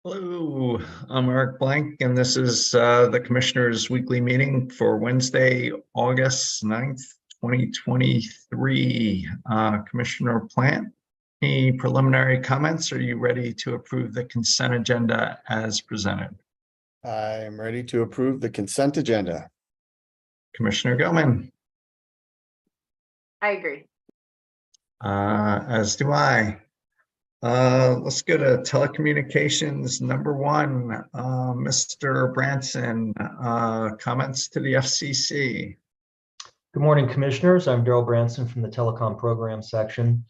Hello, I'm Eric Blank, and this is the Commissioners' Weekly Meeting for Wednesday, August 9th, 2023. Commissioner Plant, any preliminary comments? Are you ready to approve the consent agenda as presented? I am ready to approve the consent agenda. Commissioner Gilman? I agree. As do I. Let's go to telecommunications number one. Mr. Branson, comments to the FCC. Good morning, Commissioners. I'm Daryl Branson from the Telecom Program section.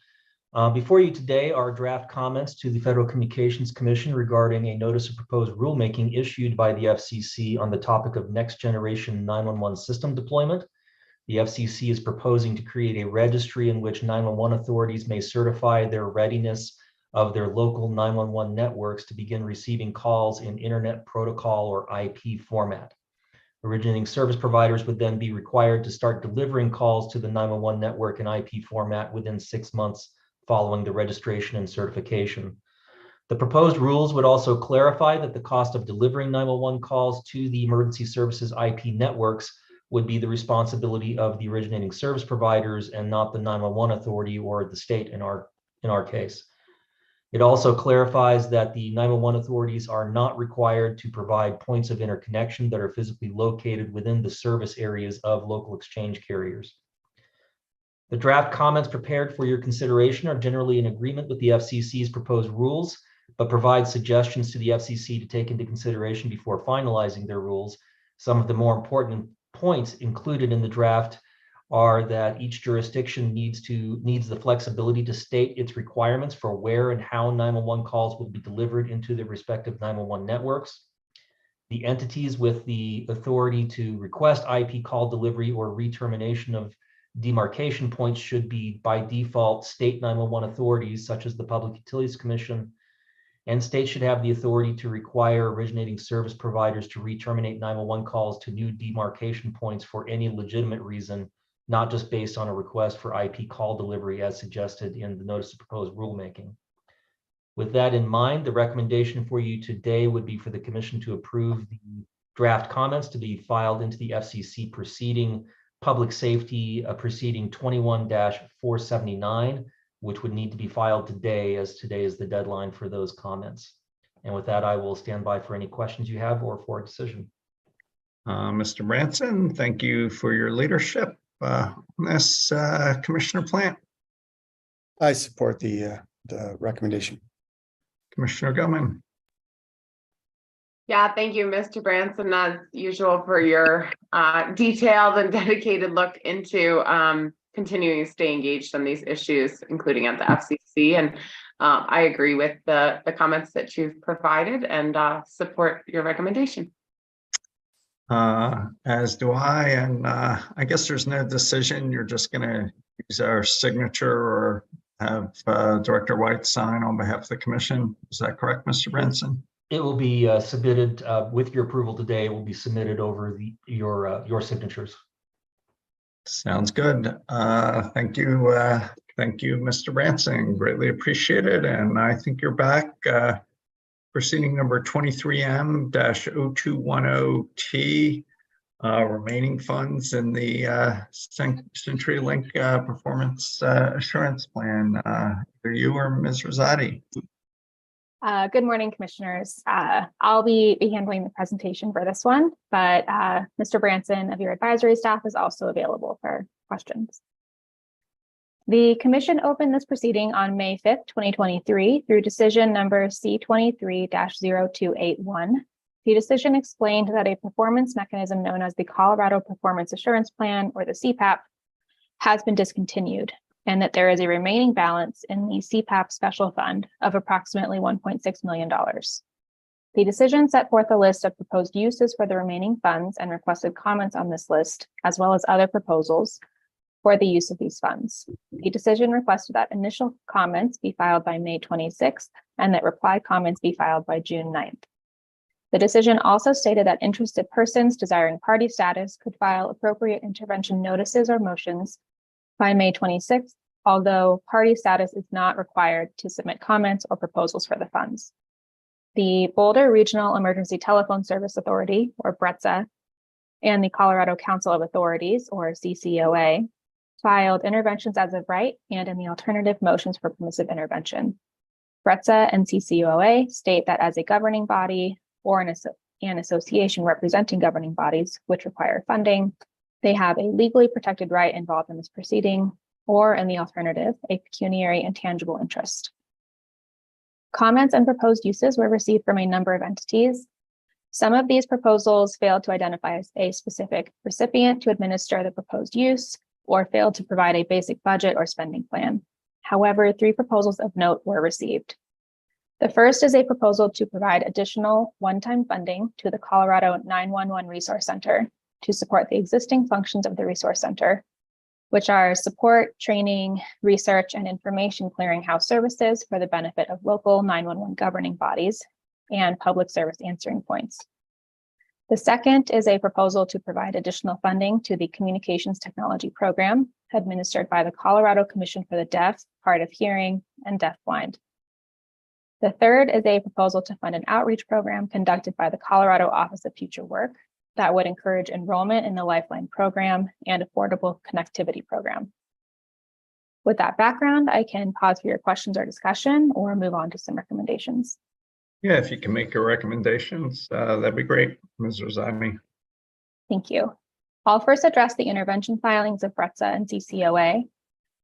Before you today are draft comments to the Federal Communications Commission regarding a notice of proposed rulemaking issued by the FCC on the topic of next generation 911 system deployment. The FCC is proposing to create a registry in which 911 authorities may certify their readiness of their local 911 networks to begin receiving calls in Internet Protocol or IP format. Originating service providers would then be required to start delivering calls to the 911 network in IP format within 6 months following the registration and certification. The proposed rules would also clarify that the cost of delivering 911 calls to the emergency services IP networks would be the responsibility of the originating service providers and not the 911 authority or the state in our case. It also clarifies that the 911 authorities are not required to provide points of interconnection that are physically located within the service areas of local exchange carriers. The draft comments prepared for your consideration are generally in agreement with the FCC's proposed rules, but provide suggestions to the FCC to take into consideration before finalizing their rules. Some of the more important points included in the draft are that each jurisdiction needs the flexibility to state its requirements for where and how 911 calls will be delivered into their respective 911 networks. The entities with the authority to request IP call delivery or re-termination of demarcation points should be by default state 911 authorities such as the Public Utilities Commission, and states should have the authority to require originating service providers to re-terminate 911 calls to new demarcation points for any legitimate reason, not just based on a request for IP call delivery as suggested in the notice of proposed rulemaking. With that in mind, the recommendation for you today would be for the Commission to approve the draft comments to be filed into the FCC proceeding, Public Safety Proceeding 21-479, which would need to be filed today, as today is the deadline for those comments. And with that, I will stand by for any questions you have or for a decision. Mr. Branson, thank you for your leadership. This Commissioner Plant. I support the recommendation. Commissioner Gilman. Yeah, thank you, Mr. Branson, as usual, for your detailed and dedicated look into continuing to stay engaged on these issues, including at the FCC. And I agree with the comments that you've provided and support your recommendation. As do I, and I guess there's no decision. You're just going to use our signature or have Director White sign on behalf of the Commission. Is that correct, Mr. Branson? It will be submitted with your approval today. It will be submitted over your signatures. Sounds good. Thank you. Thank you, Mr. Branson. Greatly appreciated. And I think you're back. Proceeding number 23M-0210T, remaining funds in the CenturyLink Performance Assurance Plan. Either you or Ms. Rosati. Good morning, Commissioners. I'll be handling the presentation for this one, but Mr. Branson of your advisory staff is also available for questions. The Commission opened this proceeding on May 5th, 2023 through decision number C23-0281. The decision explained that a performance mechanism known as the Colorado Performance Assurance Plan, or the CPAP, has been discontinued, and that there is a remaining balance in the CPAP special fund of approximately $1.6 million. The decision set forth a list of proposed uses for the remaining funds and requested comments on this list, as well as other proposals for the use of these funds. The decision requested that initial comments be filed by May 26th and that reply comments be filed by June 9th. The decision also stated that interested persons desiring party status could file appropriate intervention notices or motions by May 26th, although party status is not required to submit comments or proposals for the funds. The Boulder Regional Emergency Telephone Service Authority, or BRETSA, and the Colorado Council of Authorities, or CCOA, filed interventions as of right and in the alternative motions for permissive intervention. BRETSA and CCOA state that as a governing body or an association representing governing bodies which require funding, they have a legally protected right involved in this proceeding, or in the alternative, a pecuniary and tangible interest. Comments and proposed uses were received from a number of entities. Some of these proposals failed to identify a specific recipient to administer the proposed use, or failed to provide a basic budget or spending plan. However, 3 proposals of note were received. The first is a proposal to provide additional one-time funding to the Colorado 911 Resource Center to support the existing functions of the Resource Center, which are support, training, research, and information clearinghouse services for the benefit of local 911 governing bodies and public service answering points. The second is a proposal to provide additional funding to the Communications Technology Program administered by the Colorado Commission for the Deaf, Hard of Hearing, and Deafblind. The third is a proposal to fund an outreach program conducted by the Colorado Office of Future Work that would encourage enrollment in the Lifeline program and affordable connectivity program. With that background, I can pause for your questions or discussion or move on to some recommendations. Yeah, if you can make your recommendations, that'd be great, Ms. Rosati. Thank you. I'll first address the intervention filings of BRETSA and CCOA.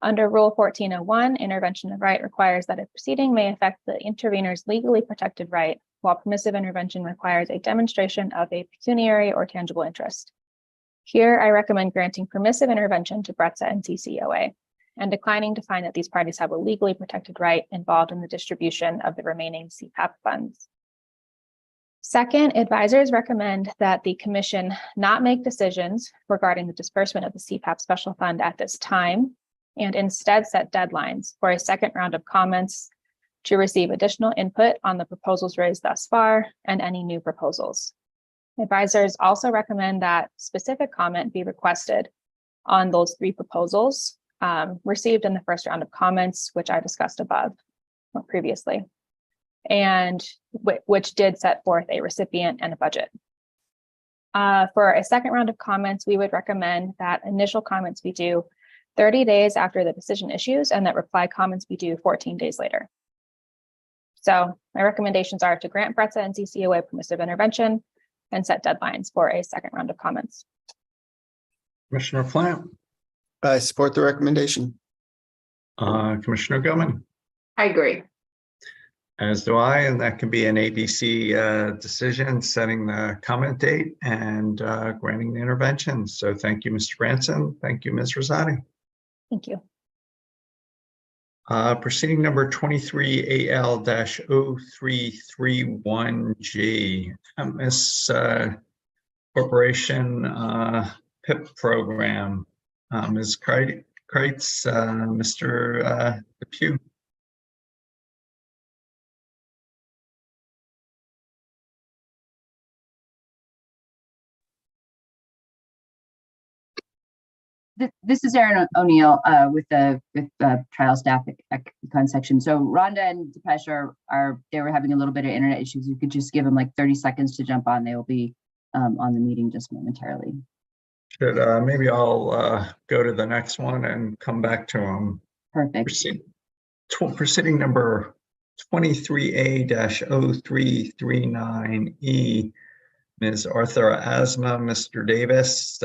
Under Rule 1401, intervention of right requires that a proceeding may affect the intervener's legally protected right, while permissive intervention requires a demonstration of a pecuniary or tangible interest. Here, I recommend granting permissive intervention to BRETSA and CCOA, and declining to find that these parties have a legally protected right involved in the distribution of the remaining CPAP funds. Second, advisors recommend that the Commission not make decisions regarding the disbursement of the CPAP special fund at this time, and instead set deadlines for a second round of comments to receive additional input on the proposals raised thus far and any new proposals. Advisors also recommend that specific comment be requested on those 3 proposals received in the first round of comments, which I discussed above or previously, and which did set forth a recipient and a budget. For a second round of comments, we would recommend that initial comments be due 30 days after the decision issues and that reply comments be due 14 days later. So my recommendations are to grant BRETSA and CCOA permissive intervention and set deadlines for a second round of comments. Commissioner Plant, I support the recommendation. Commissioner Gilman, I agree. as do I, and that can be an ABC decision, setting the comment date and granting the intervention. So thank you, Mr. Branson. Thank you, Ms. Rosati. Thank you. Proceeding number 23AL-0331G, MS Corporation PIP program. Ms. Kreitz, Mr. Depew. This is Erin O'Neill with the trial staff at Econ section. So Rhonda and Depeche they were having a little bit of internet issues. You could just give them like 30 seconds to jump on. They will be on the meeting just momentarily. Should maybe I'll go to the next one and come back to them. Perfect. Proceeding number 23A-0339E, Ms. Arthur Asma, Mr. Davis,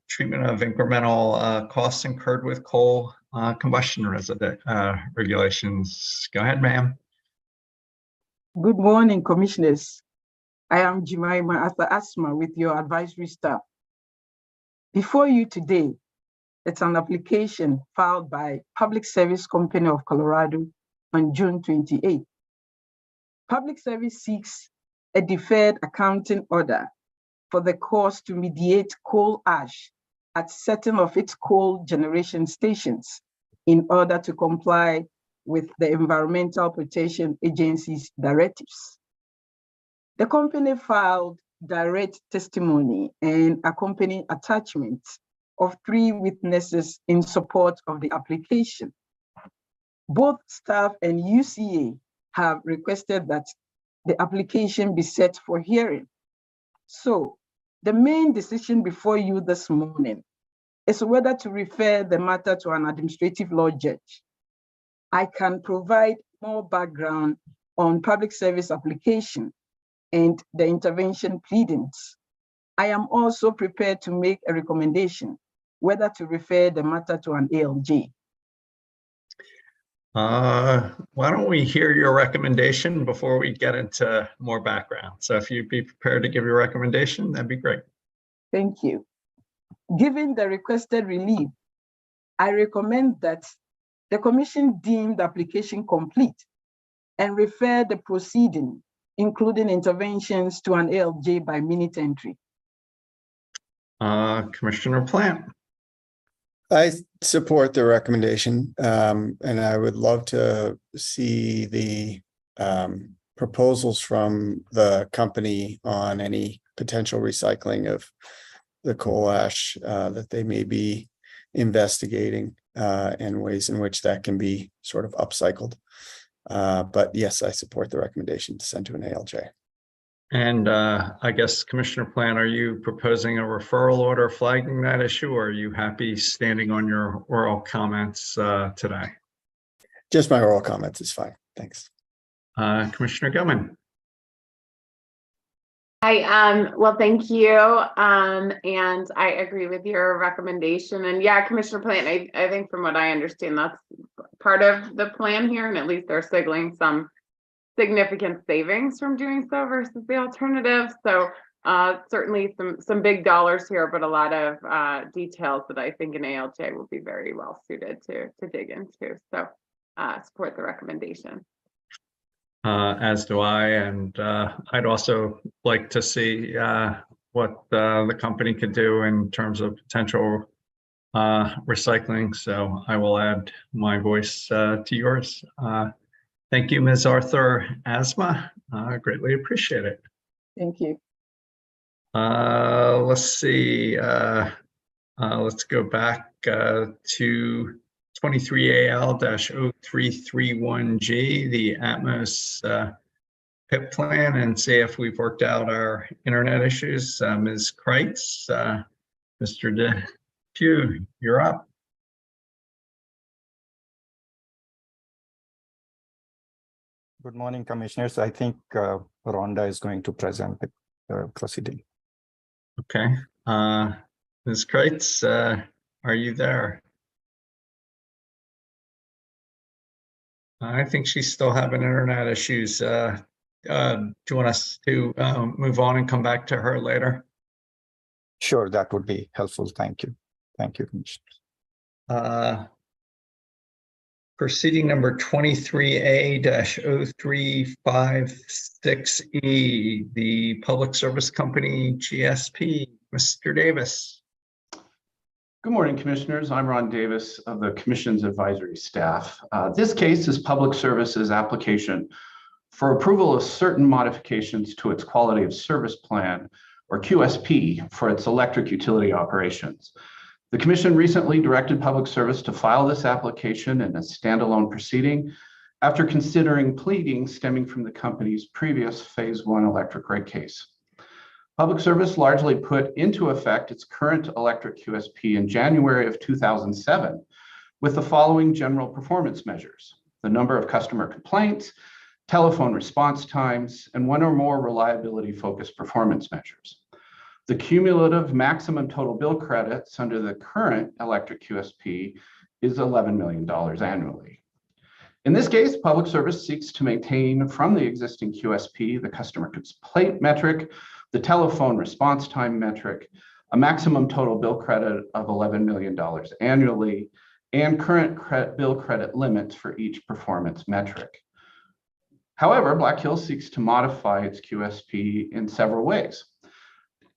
treatment of incremental costs incurred with coal combustion regulations. Go ahead, ma'am. Good morning, commissioners. I am Jemima Arthur Asma with your advisory staff. Before you today, it's an application filed by Public Service Company of Colorado on June 28. Public Service seeks a deferred accounting order for the cost to mediate coal ash at certain of its coal generation stations in order to comply with the Environmental Protection Agency's directives. The company filed direct testimony and accompanying attachments of 3 witnesses in support of the application. Both staff and UCA have requested that the application be set for hearing. So the main decision before you this morning is whether to refer the matter to an administrative law judge. I can provide more background on public service application and the intervention pleadings. I am also prepared to make a recommendation whether to refer the matter to an ALJ. Why don't we hear your recommendation before we get into more background? So if you'd be prepared to give your recommendation, that'd be great. Thank you. Given the requested relief, I recommend that the commission deem the application complete and refer the proceeding, including interventions, to an ALJ by minute entry. Commissioner Plant. I support the recommendation, and I would love to see the proposals from the company on any potential recycling of the coal ash that they may be investigating, and ways in which that can be sort of upcycled. But yes, I support the recommendation to send to an ALJ. And I guess, Commissioner Plant, are you proposing a referral order flagging that issue, or are you happy standing on your oral comments today? Just my oral comments is fine. Thanks. Commissioner Gilman. Well, thank you. And I agree with your recommendation. And yeah, Commissioner Plant, I think from what I understand, that's part of the plan here, and at least they're signaling some significant savings from doing so versus the alternative. So certainly some big dollars here, but a lot of details that I think an ALJ will be very well suited to dig into. So support the recommendation. As do I, and I'd also like to see what the company could do in terms of potential recycling. So I will add my voice to yours. Thank you, Ms. Arthur Asma. Greatly appreciate it. Thank you. Let's see. Let's go back to 23AL-0331G, the Atmos PIP plan, and see if we've worked out our internet issues. Ms. Kreitz, Mr. Depew, you're up. Good morning, commissioners. I think Rhonda is going to present the proceeding. Okay. Ms. Kreitz, are you there? I think she's still having internet issues. Do you want us to move on and come back to her later? Sure, that would be helpful. Thank you. Thank you, commissioners. Proceeding number 23A-0356E, the Public Service Company GSP, Mr. Davis. Good morning, commissioners. I'm Ron Davis of the Commission's advisory staff. This case is Public Service's application for approval of certain modifications to its quality of service plan, or QSP, for its electric utility operations. The Commission recently directed Public Service to file this application in a standalone proceeding after considering pleadings stemming from the company's previous Phase 1 electric rate case. Public Service largely put into effect its current electric QSP in January of 2007 with the following general performance measures: the number of customer complaints, telephone response times, and one or more reliability-focused performance measures. The cumulative maximum total bill credits under the current electric QSP is $11 million annually. In this case, Public Service seeks to maintain from the existing QSP the customer complaint metric, the telephone response time metric, a maximum total bill credit of $11 million annually, and current bill credit limits for each performance metric. However, Black Hills seeks to modify its QSP in several ways.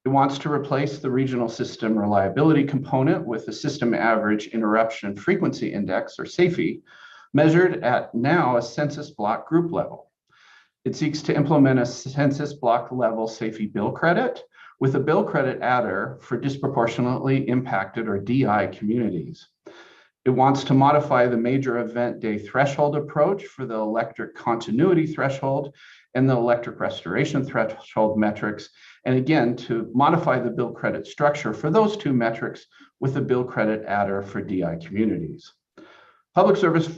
It wants to replace the regional system reliability component with the system average interruption frequency index, or SAIFI, measured at now a census block group level. It seeks to implement a census block level SAIFI bill credit with a bill credit adder for disproportionately impacted, or DI, communities. It wants to modify the major event day threshold approach for the electric continuity threshold and the electric restoration threshold metrics. And again, to modify the bill credit structure for those two metrics with a bill credit adder for DI communities. Public Service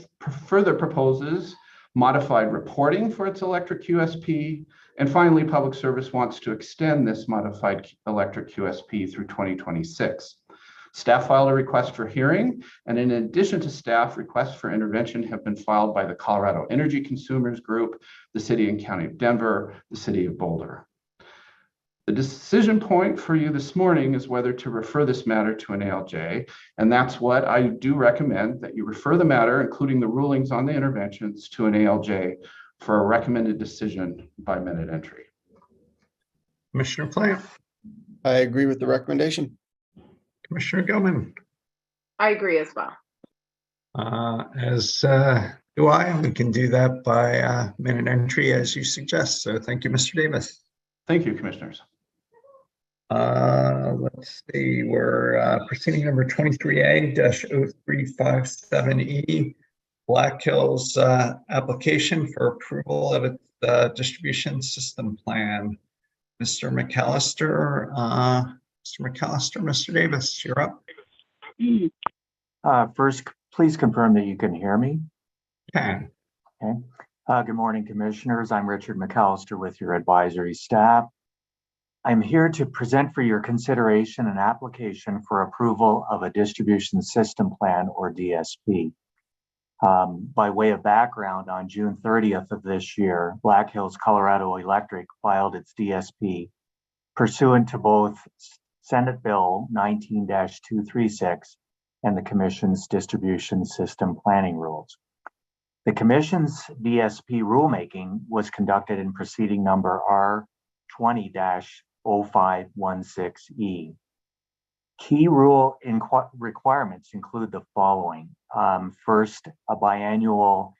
further proposes modified reporting for its electric QSP. And finally, Public Service wants to extend this modified electric QSP through 2026. Staff filed a request for hearing, and in addition to staff, requests for intervention have been filed by the Colorado Energy Consumers Group, the City and County of Denver, the City of Boulder. The decision point for you this morning is whether to refer this matter to an ALJ, and that's what I do recommend, that you refer the matter, including the rulings on the interventions, to an ALJ for a recommended decision by minute entry. Commissioner Plant, I agree with the recommendation. Commissioner Gilman, I agree as well. as do I, and we can do that by minute entry as you suggest. So thank you, Mr. Davis. Thank you, Commissioners. Let's see, we're proceeding number 23A-0357E, Black Hills application for approval of its distribution system plan. Mr. McAllister, Mr. Davis, you're up. First, please confirm that you can hear me. Can. Okay. Good morning, Commissioners. I'm Richard McAllister with your advisory staff. I'm here to present for your consideration an application for approval of a distribution system plan, or DSP. By way of background, on June 30th of this year, Black Hills Colorado Electric filed its DSP pursuant to both Senate Bill 19-236 and the Commission's distribution system planning rules. The Commission's DSP rulemaking was conducted in proceeding number R20-0516E. Key rule requirements include the following. First, a biannual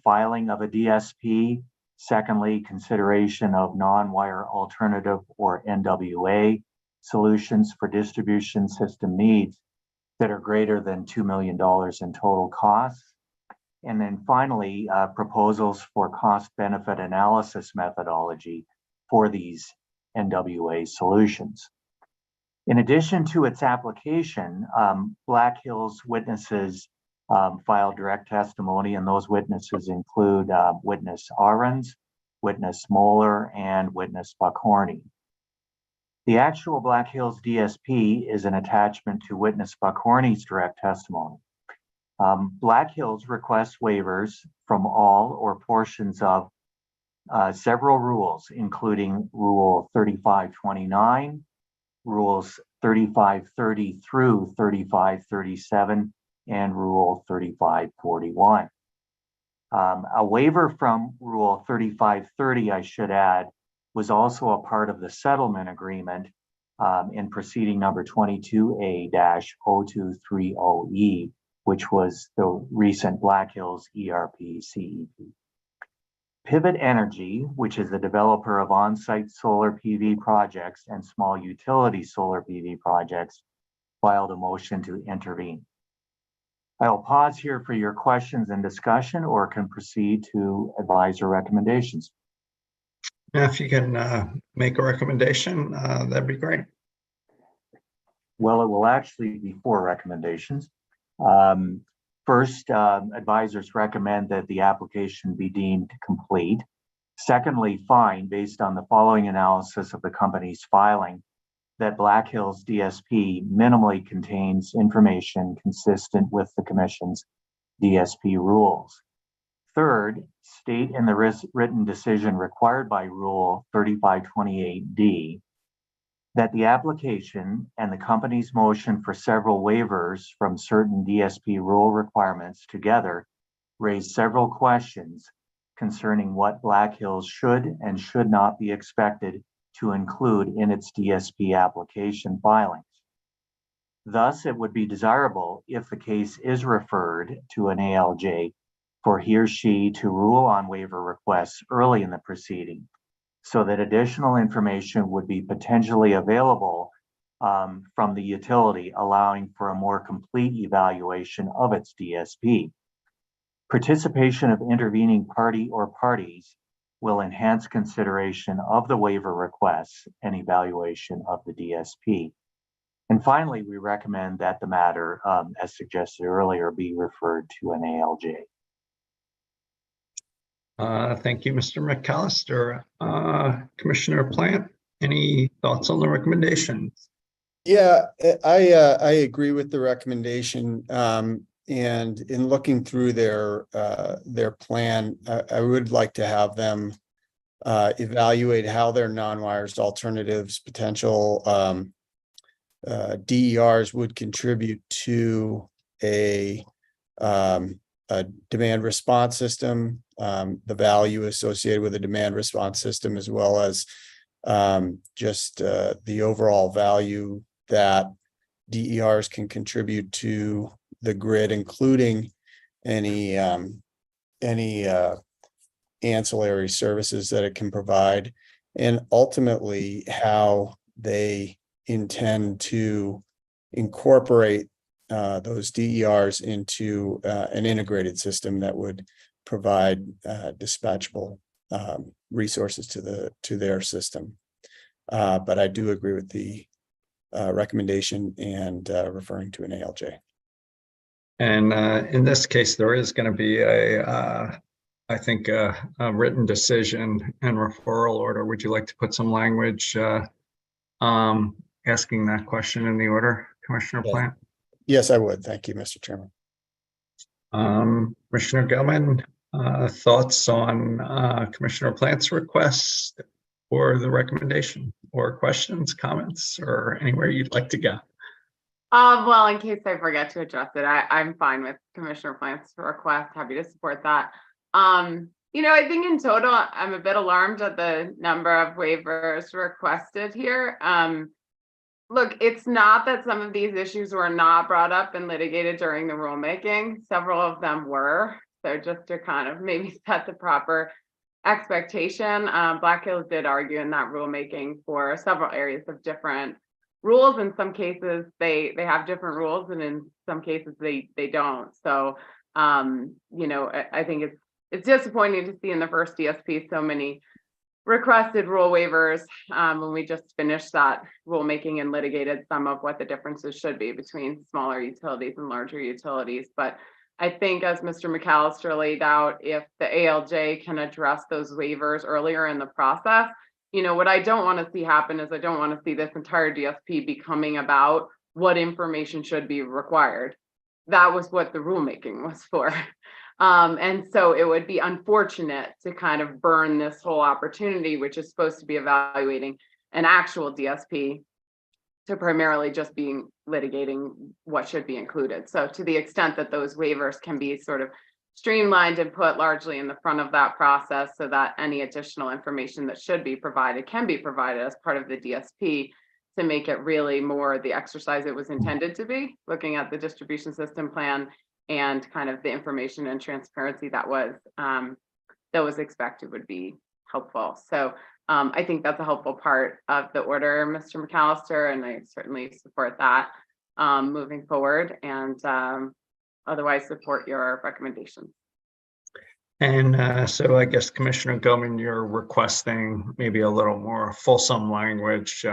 filing of a DSP. Secondly, consideration of non-wire alternative, or NWA, solutions for distribution system needs that are greater than $2 million in total costs. And then finally, proposals for cost-benefit analysis methodology for these NWA solutions. In addition to its application, Black Hills witnesses filed direct testimony, and those witnesses include witness Ahrens, witness Moeller, and witness Buckhorny. The actual Black Hills DSP is an attachment to witness Buckhorny's direct testimony. Black Hills requests waivers from all or portions of several rules, including Rule 3529, Rules 3530 through 3537, and Rule 3541. A waiver from Rule 3530, I should add, was also a part of the settlement agreement in proceeding number 22A-0230E, which was the recent Black Hills ERP CEP. Pivot Energy, which is the developer of on-site solar PV projects and small utility solar PV projects, filed a motion to intervene. I will pause here for your questions and discussion, or can proceed to advise or recommendations. If you can make a recommendation, that'd be great. Well, it will actually be 4 recommendations. First, advisors recommend that the application be deemed complete. Secondly, find, based on the following analysis of the company's filing, that Black Hills DSP minimally contains information consistent with the Commission's DSP rules. Third, state in the written decision required by Rule 3528D that the application and the company's motion for several waivers from certain DSP rule requirements together raise several questions concerning what Black Hills should and should not be expected to include in its DSP application filings. Thus, it would be desirable, if the case is referred to an ALJ, for he or she to rule on waiver requests early in the proceeding, so that additional information would be potentially available from the utility, allowing for a more complete evaluation of its DSP. Participation of intervening party or parties will enhance consideration of the waiver requests and evaluation of the DSP. And finally, we recommend that the matter, as suggested earlier, be referred to an ALJ. Thank you, Mr. McAllister. Commissioner Plant, any thoughts on the recommendation? Yeah, I agree with the recommendation. And in looking through their plan, I would like to have them evaluate how their non-wires alternatives, potential DERs would contribute to a demand response system, the value associated with a demand response system, as well as just the overall value that DERs can contribute to the grid, including any ancillary services that it can provide, and ultimately how they intend to incorporate those DERs into an integrated system that would provide dispatchable resources to their system. But I do agree with the recommendation and referring to an ALJ. And in this case, there is going to be I think, a written decision and referral order. Would you like to put some language asking that question in the order, Commissioner Plant? Yes, I would. Thank you, Mr. Chairman. Commissioner Gilman, thoughts on Commissioner Plant's request or the recommendation, or questions, comments, or anywhere you'd like to go? Well, in case I forget to address it, I'm fine with Commissioner Plant's request. Happy to support that. I think in total, I'm a bit alarmed at the number of waivers requested here. Look, it's not that some of these issues were not brought up and litigated during the rulemaking. Several of them were. So just to kind of maybe set the proper expectation, Black Hills did argue in that rulemaking for several areas of different rules. In some cases, they have different rules, and in some cases they don't. So, I think it's disappointing to see in the first DSP so many requested rule waivers when we just finished that rulemaking and litigated some of what the differences should be between smaller utilities and larger utilities. But I think, as Mr. McAllister laid out, if the ALJ can address those waivers earlier in the process, what I don't want to see happen is I don't want to see this entire DSP becoming about what information should be required. That was what the rulemaking was for. And so it would be unfortunate to kind of burn this whole opportunity, which is supposed to be evaluating an actual DSP, to primarily just being litigating what should be included. So to the extent that those waivers can be sort of streamlined and put largely in the front of that process, so that any additional information that should be provided can be provided as part of the DSP, to make it really more the exercise it was intended to be, looking at the distribution system plan and kind of the information and transparency that was expected, would be helpful. So I think that's a helpful part of the order, Mr. McAllister, and I certainly support that moving forward, and otherwise support your recommendation. And so I guess, Commissioner Gilman, you're requesting maybe a little more fulsome language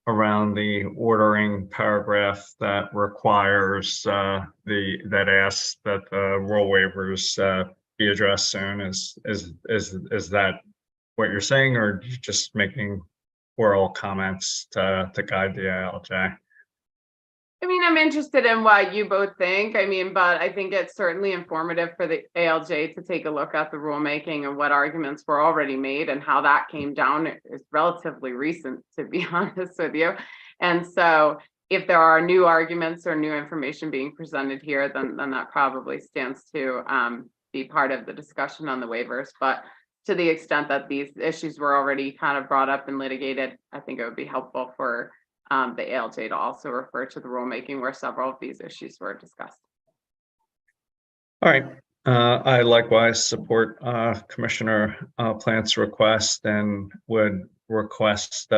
around the ordering paragraph that requires that asks that the rule waivers be addressed soon. Is that what you're saying, or are you just making oral comments to guide the ALJ? I mean, I'm interested in what you both think. But I think it's certainly informative for the ALJ to take a look at the rulemaking and what arguments were already made and how that came down. Is relatively recent, to be honest with you. And so if there are new arguments or new information being presented here, then that probably stands to be part of the discussion on the waivers. But to the extent that these issues were already kind of brought up and litigated, I think it would be helpful for the ALJ to also refer to the rulemaking where several of these issues were discussed. All right. I likewise support Commissioner Plant's request, and would request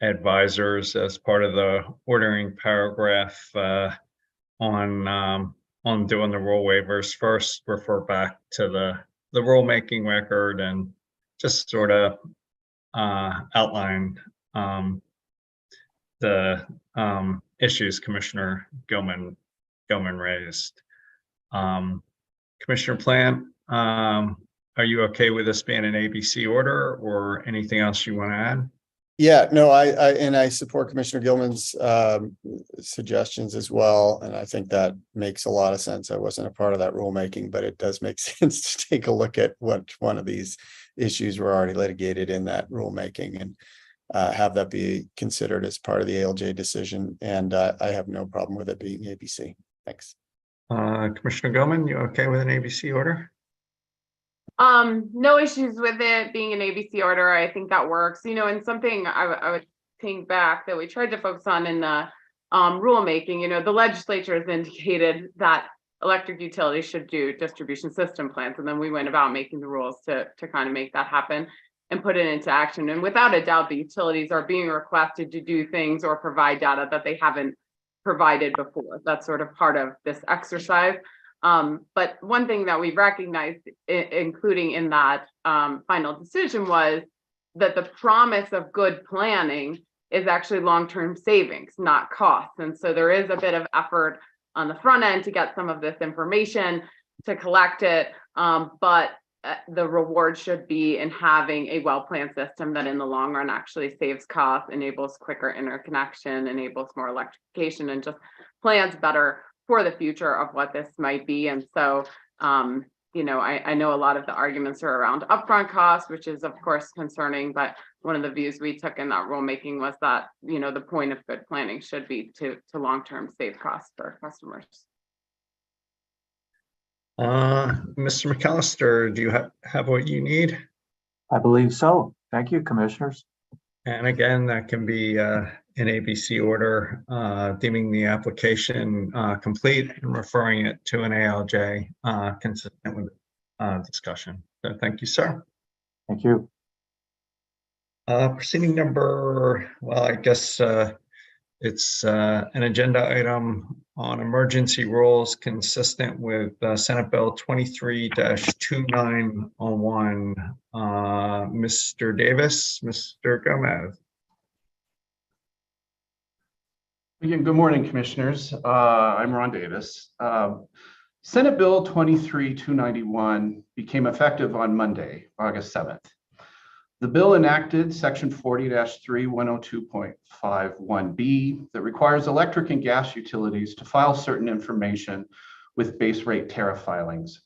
advisors as part of the ordering paragraph on doing the rule waivers. First, refer back to the rulemaking record and just sort of outline the issues Commissioner Gilman raised. Commissioner Plant, are you okay with this being an ABC order or anything else you want to add? Yeah, no, I support Commissioner Gilman's suggestions as well, and I think that makes a lot of sense. I wasn't a part of that rulemaking, but it does make sense to take a look at what one of these issues were already litigated in that rulemaking and have that be considered as part of the ALJ decision. And I have no problem with it being ABC. Thanks. Commissioner Gilman, you okay with an ABC order? No issues with it being an ABC order. I think that works. You know, and something I would think back that we tried to focus on in the rulemaking, you know, the legislature has indicated that electric utilities should do distribution system plans. And then we went about making the rules to kind of make that happen and put it into action. And without a doubt, the utilities are being requested to do things or provide data that they haven't provided before. That's sort of part of this exercise. But one thing that we recognized, including in that final decision, was that the promise of good planning is actually long-term savings, not costs. And so there is a bit of effort on the front end to get some of this information, to collect it, but the reward should be in having a well-planned system that in the long run actually saves costs, enables quicker interconnection, enables more electrification, and just plans better for the future of what this might be. And so, you know, I know a lot of the arguments are around upfront costs, which is of course concerning, but one of the views we took in that rulemaking was that, you know, the point of good planning should be to long-term save costs for customers. Mr. McAllister, do you have what you need? I believe so. Thank you, commissioners. And again, that can be an ABC order deeming the application complete and referring it to an ALJ consistent with discussion. So thank you, sir. Thank you. Proceeding number, well, I guess it's an agenda item on emergency rules consistent with Senate Bill 23-2901. Mr. Davis, Mr. Gomez. Again, good morning, commissioners. I'm Ron Davis. Senate Bill 23-291 became effective on Monday, August 7th. The bill enacted Section 40-3-102.51B that requires electric and gas utilities to file certain information with base rate tariff filings.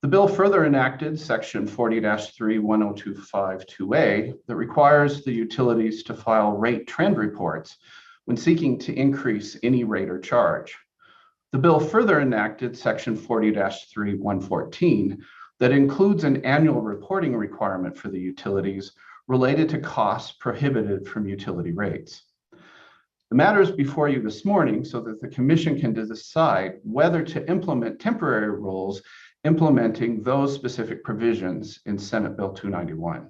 The bill further enacted Section 40-3-102.52A that requires the utilities to file rate trend reports when seeking to increase any rate or charge. The bill further enacted Section 40-3-114 that includes an annual reporting requirement for the utilities related to costs prohibited from utility rates. The matter is before you this morning so that the Commission can decide whether to implement temporary rules implementing those specific provisions in Senate Bill 291.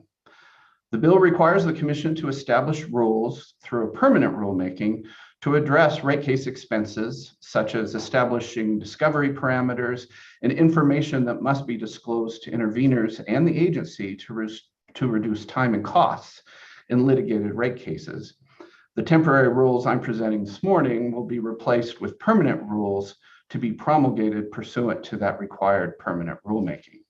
The bill requires the Commission to establish rules through a permanent rulemaking to address rate case expenses, such as establishing discovery parameters and information that must be disclosed to interveners and the agency to reduce time and costs in litigated rate cases. The temporary rules I'm presenting this morning will be replaced with permanent rules to be promulgated pursuant to that required permanent rulemaking.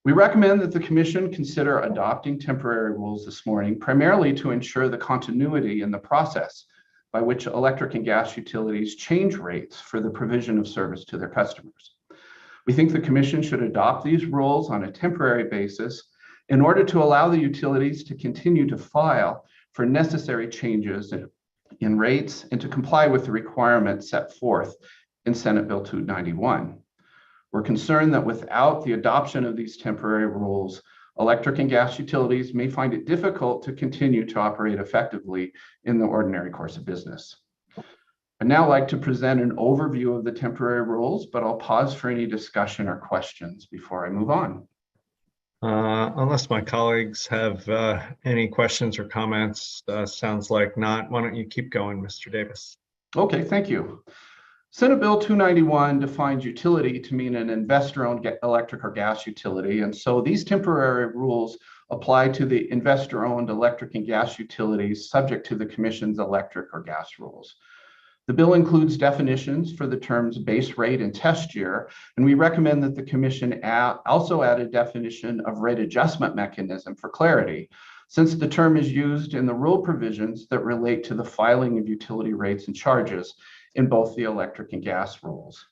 We recommend that the Commission consider adopting temporary rules this morning, primarily to ensure the continuity in the process by which electric and gas utilities change rates for the provision of service to their customers. We think the Commission should adopt these rules on a temporary basis in order to allow the utilities to continue to file for necessary changes in rates and to comply with the requirements set forth in Senate Bill 291. We're concerned that without the adoption of these temporary rules, electric and gas utilities may find it difficult to continue to operate effectively in the ordinary course of business. I'd now like to present an overview of the temporary rules, but I'll pause for any discussion or questions before I move on. Unless my colleagues have any questions or comments, sounds like not. Why don't you keep going, Mr. Davis? Okay, thank you. Senate Bill 291 defines utility to mean an investor-owned electric or gas utility. And so these temporary rules apply to the investor-owned electric and gas utilities subject to the Commission's electric or gas rules. The bill includes definitions for the terms base rate and test year, and we recommend that the Commission also add a definition of rate adjustment mechanism for clarity, since the term is used in the rule provisions that relate to the filing of utility rates and charges in both the electric and gas rules.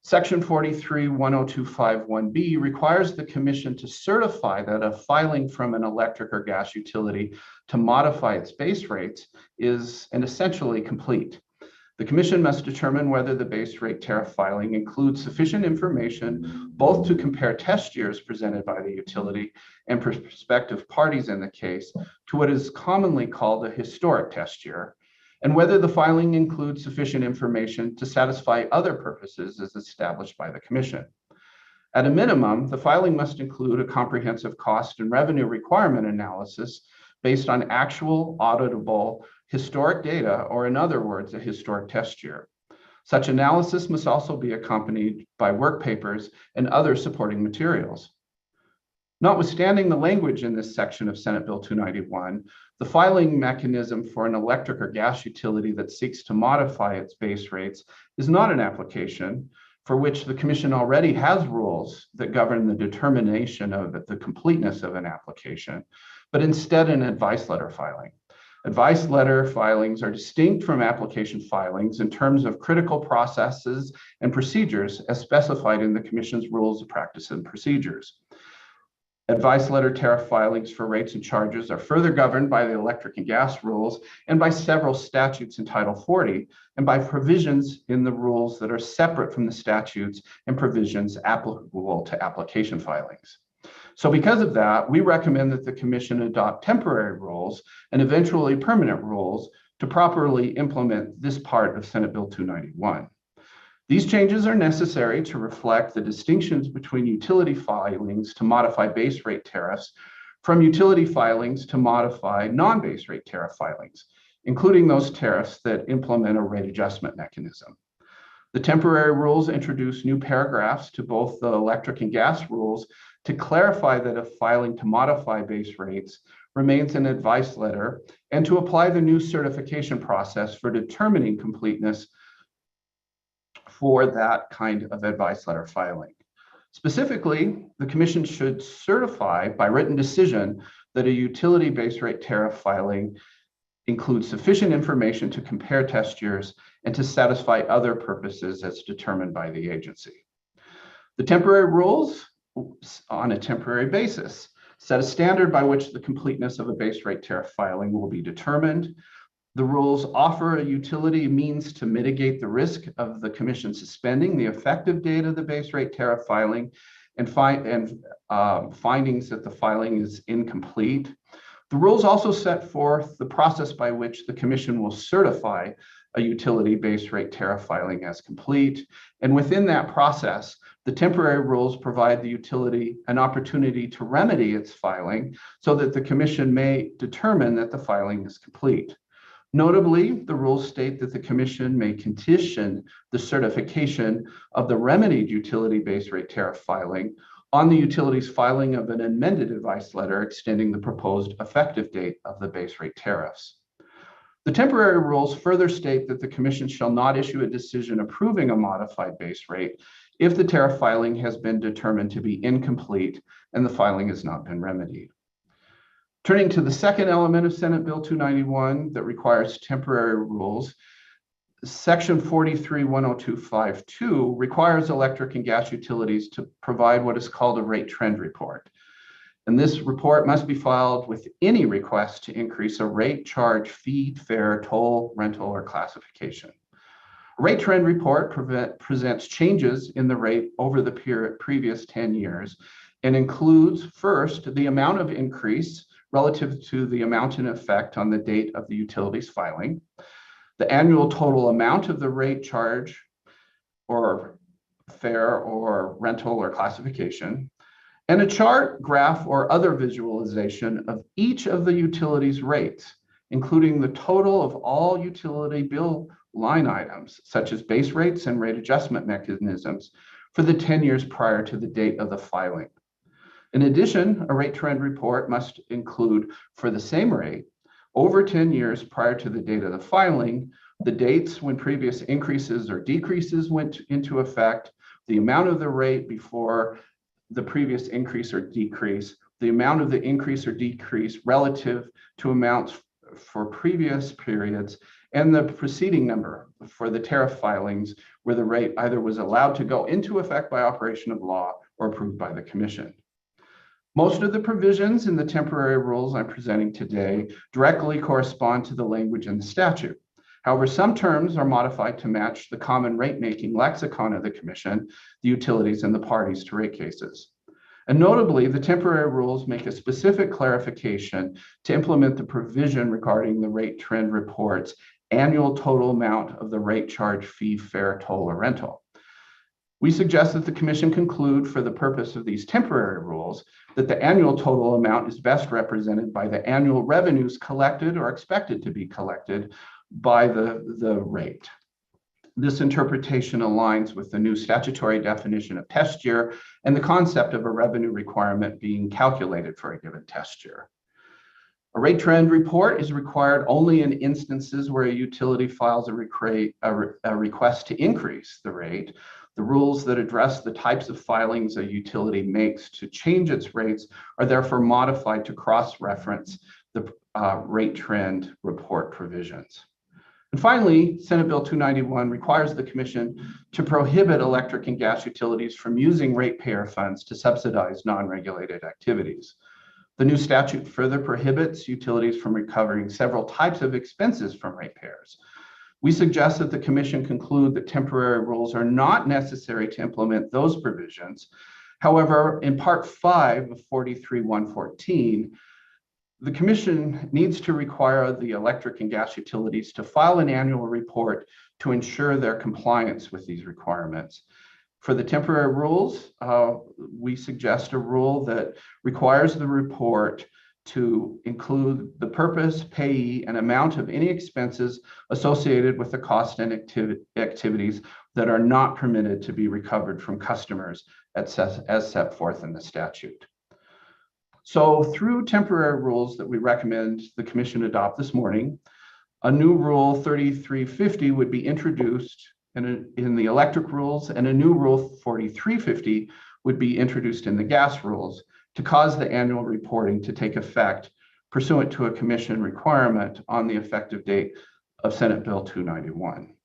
Section 43-10251B requires the Commission to certify that a filing from an electric or gas utility to modify its base rates is essentially complete. The Commission must determine whether the base rate tariff filing includes sufficient information both to compare test years presented by the utility and prospective parties in the case to what is commonly called a historic test year, and whether the filing includes sufficient information to satisfy other purposes as established by the Commission. At a minimum, the filing must include a comprehensive cost and revenue requirement analysis based on actual auditable historic data, or in other words, a historic test year. Such analysis must also be accompanied by work papers and other supporting materials. Notwithstanding the language in this section of Senate Bill 291, the filing mechanism for an electric or gas utility that seeks to modify its base rates is not an application for which the Commission already has rules that govern the determination of the completeness of an application, but instead an advice letter filing. Advice letter filings are distinct from application filings in terms of critical processes and procedures as specified in the Commission's rules of practice and procedures. Advice letter tariff filings for rates and charges are further governed by the electric and gas rules and by several statutes in Title 40 and by provisions in the rules that are separate from the statutes and provisions applicable to application filings. So because of that, we recommend that the Commission adopt temporary rules and eventually permanent rules to properly implement this part of Senate Bill 291. These changes are necessary to reflect the distinctions between utility filings to modify base rate tariffs from utility filings to modify non-base rate tariff filings, including those tariffs that implement a rate adjustment mechanism. The temporary rules introduce new paragraphs to both the electric and gas rules to clarify that a filing to modify base rates remains an advice letter and to apply the new certification process for determining completeness for that kind of advice letter filing. Specifically, the Commission should certify by written decision that a utility base rate tariff filing includes sufficient information to compare test years and to satisfy other purposes as determined by the agency. The temporary rules, on a temporary basis, set a standard by which the completeness of a base rate tariff filing will be determined. The rules offer a utility means to mitigate the risk of the Commission suspending the effective date of the base rate tariff filing and findings that the filing is incomplete. The rules also set forth the process by which the Commission will certify a utility base rate tariff filing as complete. And within that process, the temporary rules provide the utility an opportunity to remedy its filing so that the Commission may determine that the filing is complete. Notably, the rules state that the Commission may condition the certification of the remedied utility base rate tariff filing on the utility's filing of an amended advice letter extending the proposed effective date of the base rate tariffs. The temporary rules further state that the Commission shall not issue a decision approving a modified base rate if the tariff filing has been determined to be incomplete and the filing has not been remedied. Turning to the second element of Senate Bill 291 that requires temporary rules, Section 43-10252 requires electric and gas utilities to provide what is called a rate trend report. And this report must be filed with any request to increase a rate, charge, fee, fare, toll, rental, or classification. A rate trend report presents changes in the rate over the previous 10 years and includes first the amount of increase relative to the amount in effect on the date of the utility's filing, the annual total amount of the rate, charge, or fare, or rental, or classification, and a chart, graph, or other visualization of each of the utilities rates, including the total of all utility bill line items, such as base rates and rate adjustment mechanisms for the 10 years prior to the date of the filing. In addition, a rate trend report must include, for the same rate, over 10 years prior to the date of the filing, the dates when previous increases or decreases went into effect, the amount of the rate before the previous increase or decrease, the amount of the increase or decrease relative to amounts for previous periods, and the preceding number for the tariff filings where the rate either was allowed to go into effect by operation of law or approved by the Commission. Most of the provisions in the temporary rules I'm presenting today directly correspond to the language in the statute. However, some terms are modified to match the common rate-making lexicon of the Commission, the utilities, and the parties to rate cases. And notably, the temporary rules make a specific clarification to implement the provision regarding the rate trend report's annual total amount of the rate charge, fee, fare, toll, or rental. We suggest that the Commission conclude, for the purpose of these temporary rules, that the annual total amount is best represented by the annual revenues collected or expected to be collected by the rate. This interpretation aligns with the new statutory definition of test year and the concept of a revenue requirement being calculated for a given test year. A rate trend report is required only in instances where a utility files a request to increase the rate. The rules that address the types of filings a utility makes to change its rates are therefore modified to cross-reference the rate trend report provisions. And finally, Senate Bill 291 requires the Commission to prohibit electric and gas utilities from using ratepayer funds to subsidize non-regulated activities. The new statute further prohibits utilities from recovering several types of expenses from ratepayers. We suggest that the Commission conclude that temporary rules are not necessary to implement those provisions. However, in Part 5 of 43-114, the Commission needs to require the electric and gas utilities to file an annual report to ensure their compliance with these requirements. For the temporary rules, we suggest a rule that requires the report to include the purpose, payee, and amount of any expenses associated with the cost and activities that are not permitted to be recovered from customers as set forth in the statute. So through temporary rules that we recommend the Commission adopt this morning, a new Rule 3350 would be introduced in the electric rules, and a new Rule 4350 would be introduced in the gas rules to cause the annual reporting to take effect pursuant to a Commission requirement on the effective date of Senate Bill 291.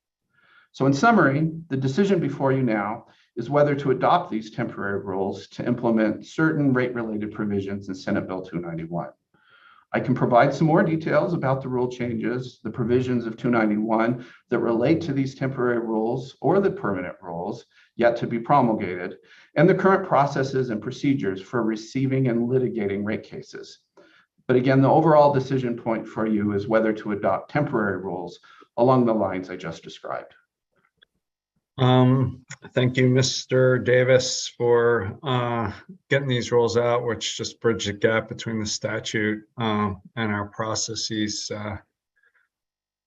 So in summary, the decision before you now is whether to adopt these temporary rules to implement certain rate-related provisions in Senate Bill 291. I can provide some more details about the rule changes, the provisions of 291 that relate to these temporary rules or the permanent rules yet to be promulgated, and the current processes and procedures for receiving and litigating rate cases. But again, the overall decision point for you is whether to adopt temporary rules along the lines I just described. Thank you, Mr. Davis, for getting these rules out, which just bridge the gap between the statute and our processes.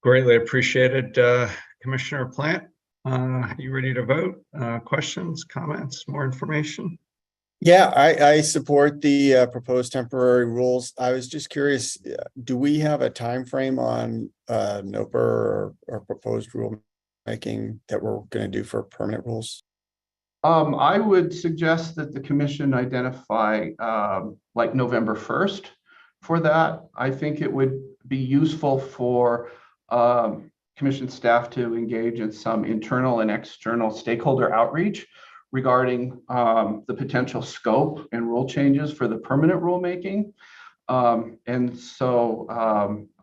Greatly appreciated. Commissioner Plant, you ready to vote? Questions, comments, more information? Yeah, I support the proposed temporary rules. I was just curious, do we have a time frame on NOPR or proposed rule making that we're going to do for permanent rules? I would suggest that the Commission identify like November 1st for that. I think it would be useful for Commission staff to engage in some internal and external stakeholder outreach regarding the potential scope and rule changes for the permanent rulemaking. And so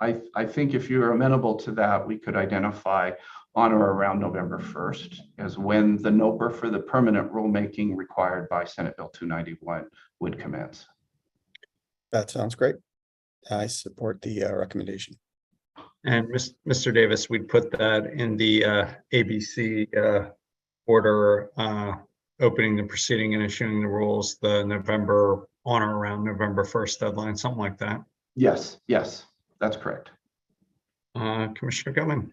I think if you're amenable to that, we could identify on or around November 1st as when the NOPR for the permanent rulemaking required by Senate Bill 291 would commence. That sounds great. I support the recommendation. And Mr. Davis, we'd put that in the ABC order opening the proceeding and issuing the rules the November, on or around November 1st deadline, something like that. Yes, that's correct. Commissioner Gilman.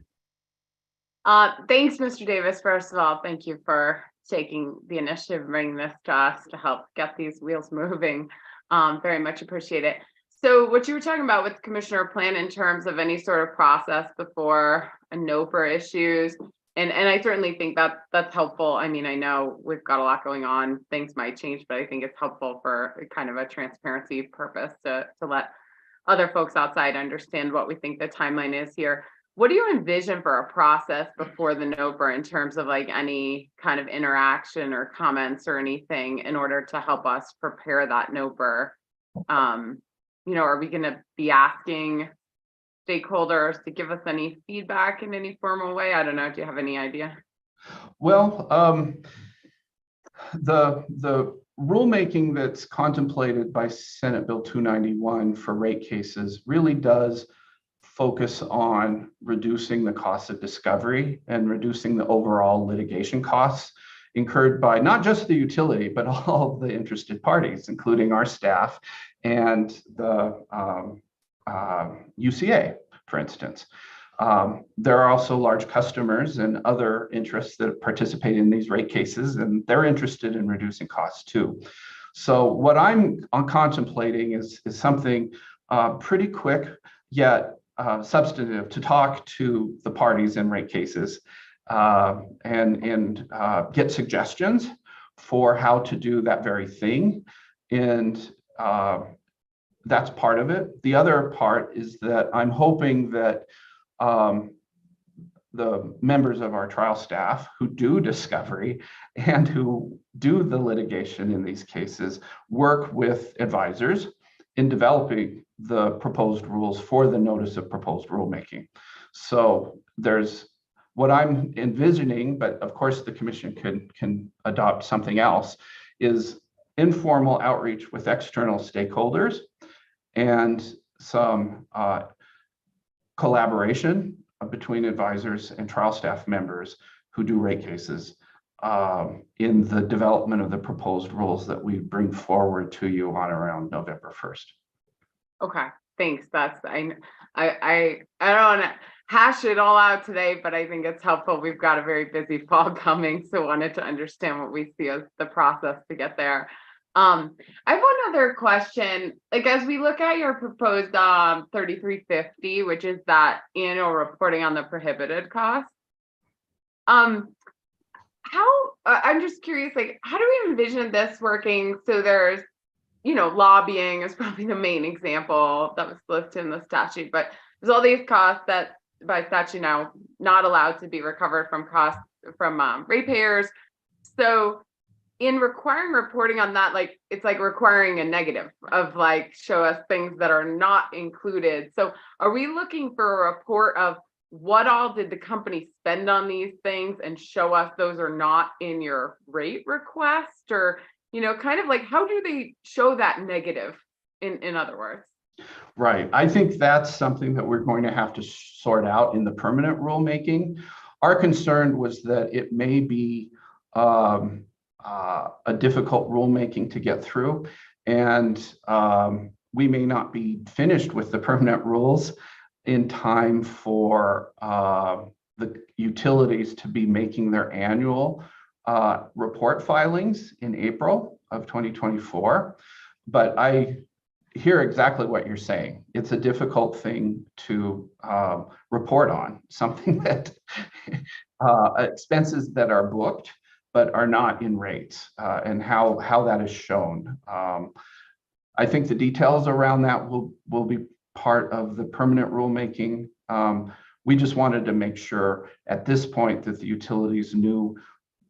Thanks, Mr. Davis. First of all, thank you for taking the initiative, and bringing this to us to help get these wheels moving. Very much appreciate it. So what you were talking about with Commissioner Plan in terms of any sort of process before a NOPR issues, and I certainly think that that's helpful. I mean, I know we've got a lot going on, things might change, but I think it's helpful for kind of a transparency purpose to let other folks outside understand what we think the timeline is here. What do you envision for a process before the NOPR in terms of like any kind of interaction or comments or anything in order to help us prepare that NOPR? You know, are we going to be asking stakeholders to give us any feedback in any formal way? I don't know. Do you have any idea? Well, the rulemaking that's contemplated by Senate Bill 291 for rate cases really does focus on reducing the cost of discovery and reducing the overall litigation costs incurred by not just the utility, but all the interested parties, including our staff and the UCA, for instance. There are also large customers and other interests that participate in these rate cases, and they're interested in reducing costs too. So what I'm contemplating is something pretty quick, yet substantive, to talk to the parties in rate cases and get suggestions for how to do that very thing. And that's part of it. The other part is that I'm hoping that the members of our trial staff who do discovery and who do the litigation in these cases work with advisors in developing the proposed rules for the notice of proposed rulemaking. So there's what I'm envisioning, but of course the commission can adopt something else, is informal outreach with external stakeholders and some collaboration between advisors and trial staff members who do rate cases in the development of the proposed rules that we bring forward to you on around November 1st. Okay, thanks. That's I don't want to hash it all out today, but I think it's helpful. We've got a very busy fall coming, so wanted to understand what we see as the process to get there. I have one other question. Like, as we look at your proposed 3350, which is that annual reporting on the prohibited costs, I'm just curious, like, how do we envision this working? So there's, you know, lobbying is probably the main example that was listed in the statute, but there's all these costs that by statute now not allowed to be recovered from ratepayers. So in requiring reporting on that, like, it's like requiring a negative of like, show us things that are not included. So are we looking for a report of what all did the company spend on these things and show us those are not in your rate request? Or, you know, kind of like, how do they show that negative in other words? Right. I think that's something that we're going to have to sort out in the permanent rulemaking. Our concern was that it may be a difficult rulemaking to get through, and we may not be finished with the permanent rules in time for the utilities to be making their annual report filings in April of 2024. But I hear exactly what you're saying. It's a difficult thing to report on, something that expenses that are booked but are not in rates, and how that is shown. I think the details around that will be part of the permanent rulemaking. We just wanted to make sure at this point that the utilities knew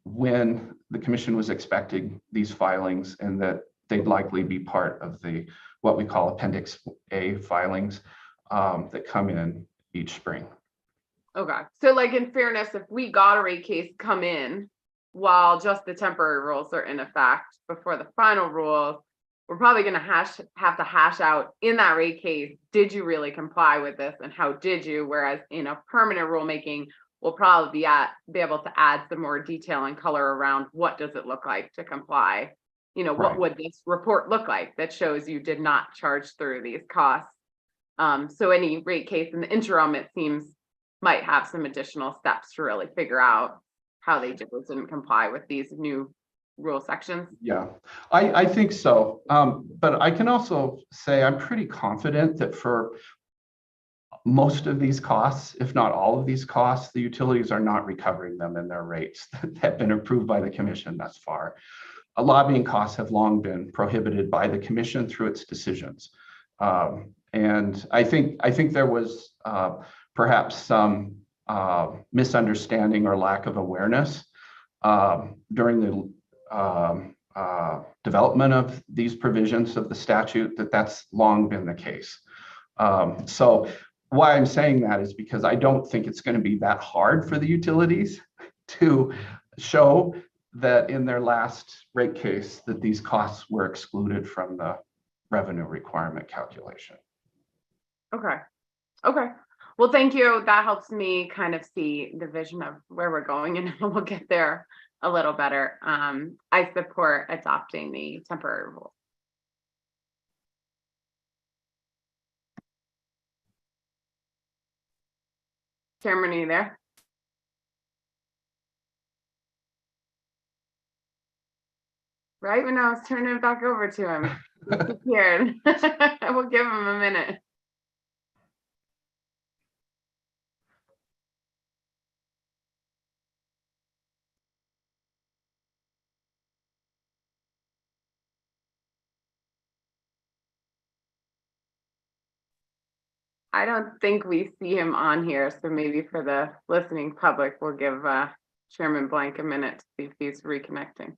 when the commission was expecting these filings and that they'd likely be part of the what we call Appendix A filings that come in each spring. Okay. So like, in fairness, if we got a rate case come in while just the temporary rules are in effect before the final rules, we're probably going to have to hash out in that rate case, did you really comply with this and how did you? Whereas in a permanent rulemaking, we'll probably be able to add some more detail and color around what does it look like to comply. You know, what Right. would this report look like that shows you did not charge through these costs? So any rate case in the interim, it seems, might have some additional steps to really figure out how they did or didn't comply with these new rule sections. Yeah, I think so. But I can also say I'm pretty confident that for most of these costs, if not all of these costs, the utilities are not recovering them in their rates that have been approved by the commission thus far. Lobbying costs have long been prohibited by the commission through its decisions. And I think there was perhaps some misunderstanding or lack of awareness during the development of these provisions of the statute that's long been the case. So why I'm saying that is because I don't think it's going to be that hard for the utilities to show that in their last rate case that these costs were excluded from the revenue requirement calculation. Okay. Okay. Well, thank you. That helps me kind of see the vision of where we're going and how we'll get there a little better. I support adopting the temporary rule. Chairman, are you there? Right when I was turning it back over to him, he disappeared. We'll give him a minute. I don't think we see him on here, so maybe for the listening public, we'll give Chairman Blank a minute to see if he's reconnecting.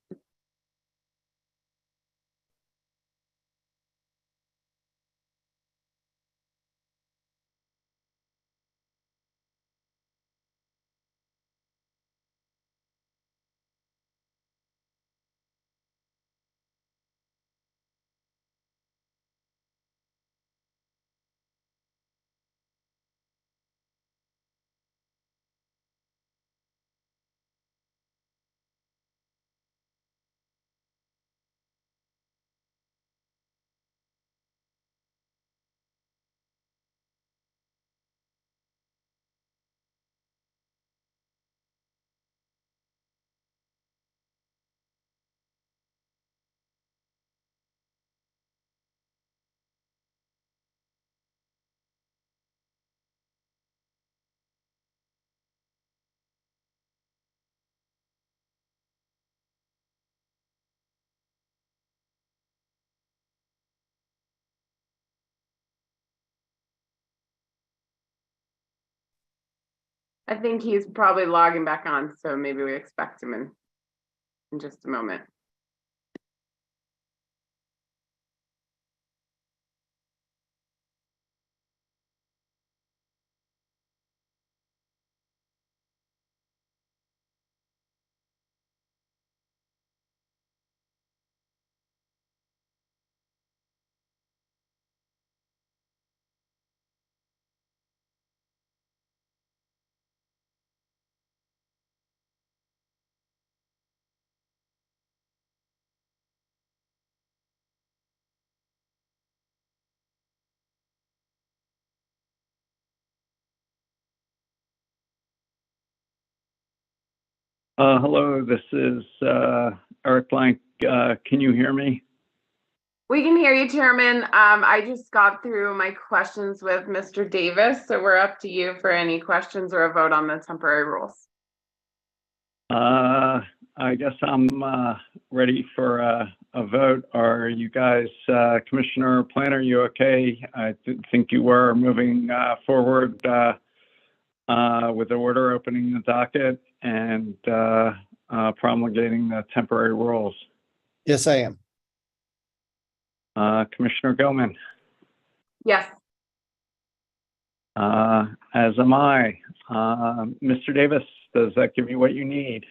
I think he's probably logging back on, so maybe we expect him in just a moment. Hello, this is Eric Blank. Can you hear me? We can hear you, Chairman. I just got through my questions with Mr. Davis, so we're up to you for any questions or a vote on the temporary rules. I guess I'm ready for a vote. Are you guys, Commissioner Planner, you okay? I think you were moving forward with the order opening the docket and promulgating the temporary rules. Yes, I am. Commissioner Gilman, Yes. as am I. Mr. Davis, does that give you what you need?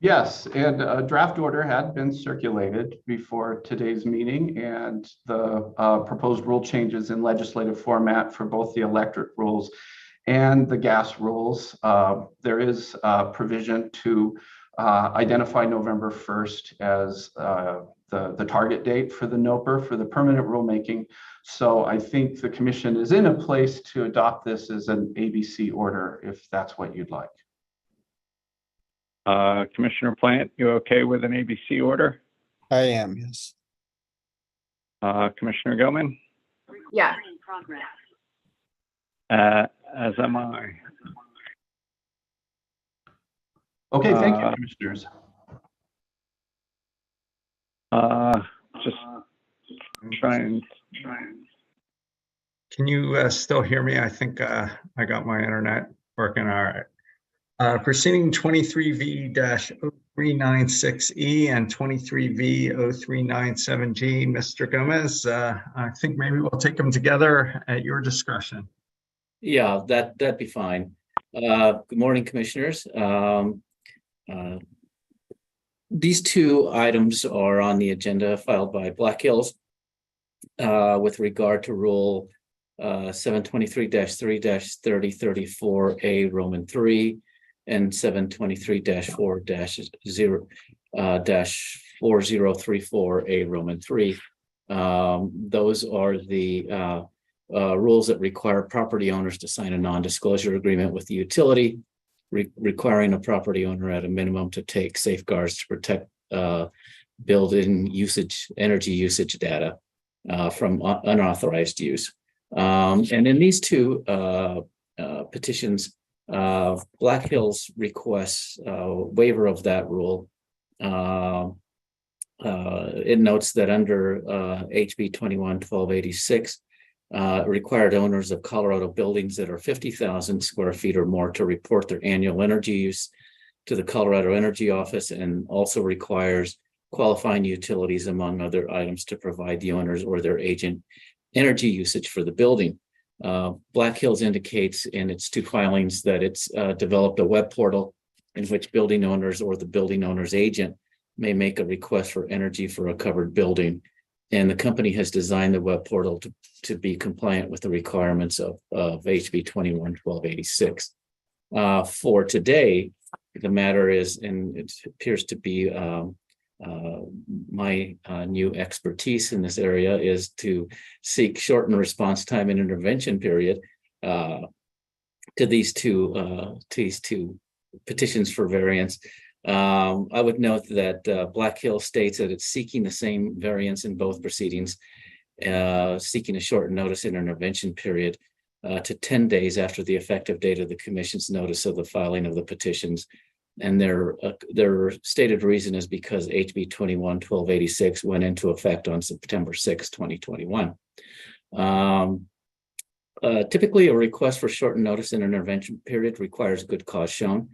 Yes, and a draft order had been circulated before today's meeting, and the proposed rule changes in legislative format for both the electric rules and the gas rules. There is a provision to identify November 1st as the target date for the NOPR for the permanent rulemaking. So I think the commission is in a place to adopt this as an ABC order, if that's what you'd like. Commissioner Plant, you okay with an ABC order? I am, yes. Commissioner Gilman? Yes. As am I. Okay, thank you, commissioners. Just trying. Can you still hear me? I think I got my internet working all right. Proceeding 23V-0396E and 23V-0397G, Mr. Gomez, I think maybe we'll take them together at your discretion. Yeah, that'd be fine. Good morning, commissioners. These two items are on the agenda filed by Black Hills with regard to Rule 723-3-3034A Roman 3 and 723-4-4034A Roman 3. Those are the rules that require property owners to sign a non-disclosure agreement with the utility, requiring a property owner at a minimum to take safeguards to protect built-in energy usage data from unauthorized use. And in these two petitions, Black Hills requests a waiver of that rule. It notes that under HB 21-1286, required owners of Colorado buildings that are 50,000 square feet or more to report their annual energy use to the Colorado Energy Office, and also requires qualifying utilities, among other items, to provide the owners or their agent energy usage for the building. Black Hills indicates in its two filings that it's developed a web portal in which building owners or the building owner's agent may make a request for energy for a covered building. And the company has designed the web portal to be compliant with the requirements of HB 21-1286. For today, the matter is, and it appears to be my new expertise in this area, is to seek shortened response time and intervention period to these two petitions for variance. I would note that Black Hill states that it's seeking the same variance in both proceedings, seeking a shortened notice and intervention period to 10 days after the effective date of the commission's notice of the filing of the petitions. And their stated reason is because HB 21-1286 went into effect on September 6, 2021. Typically, a request for shortened notice and intervention period requires good cause shown.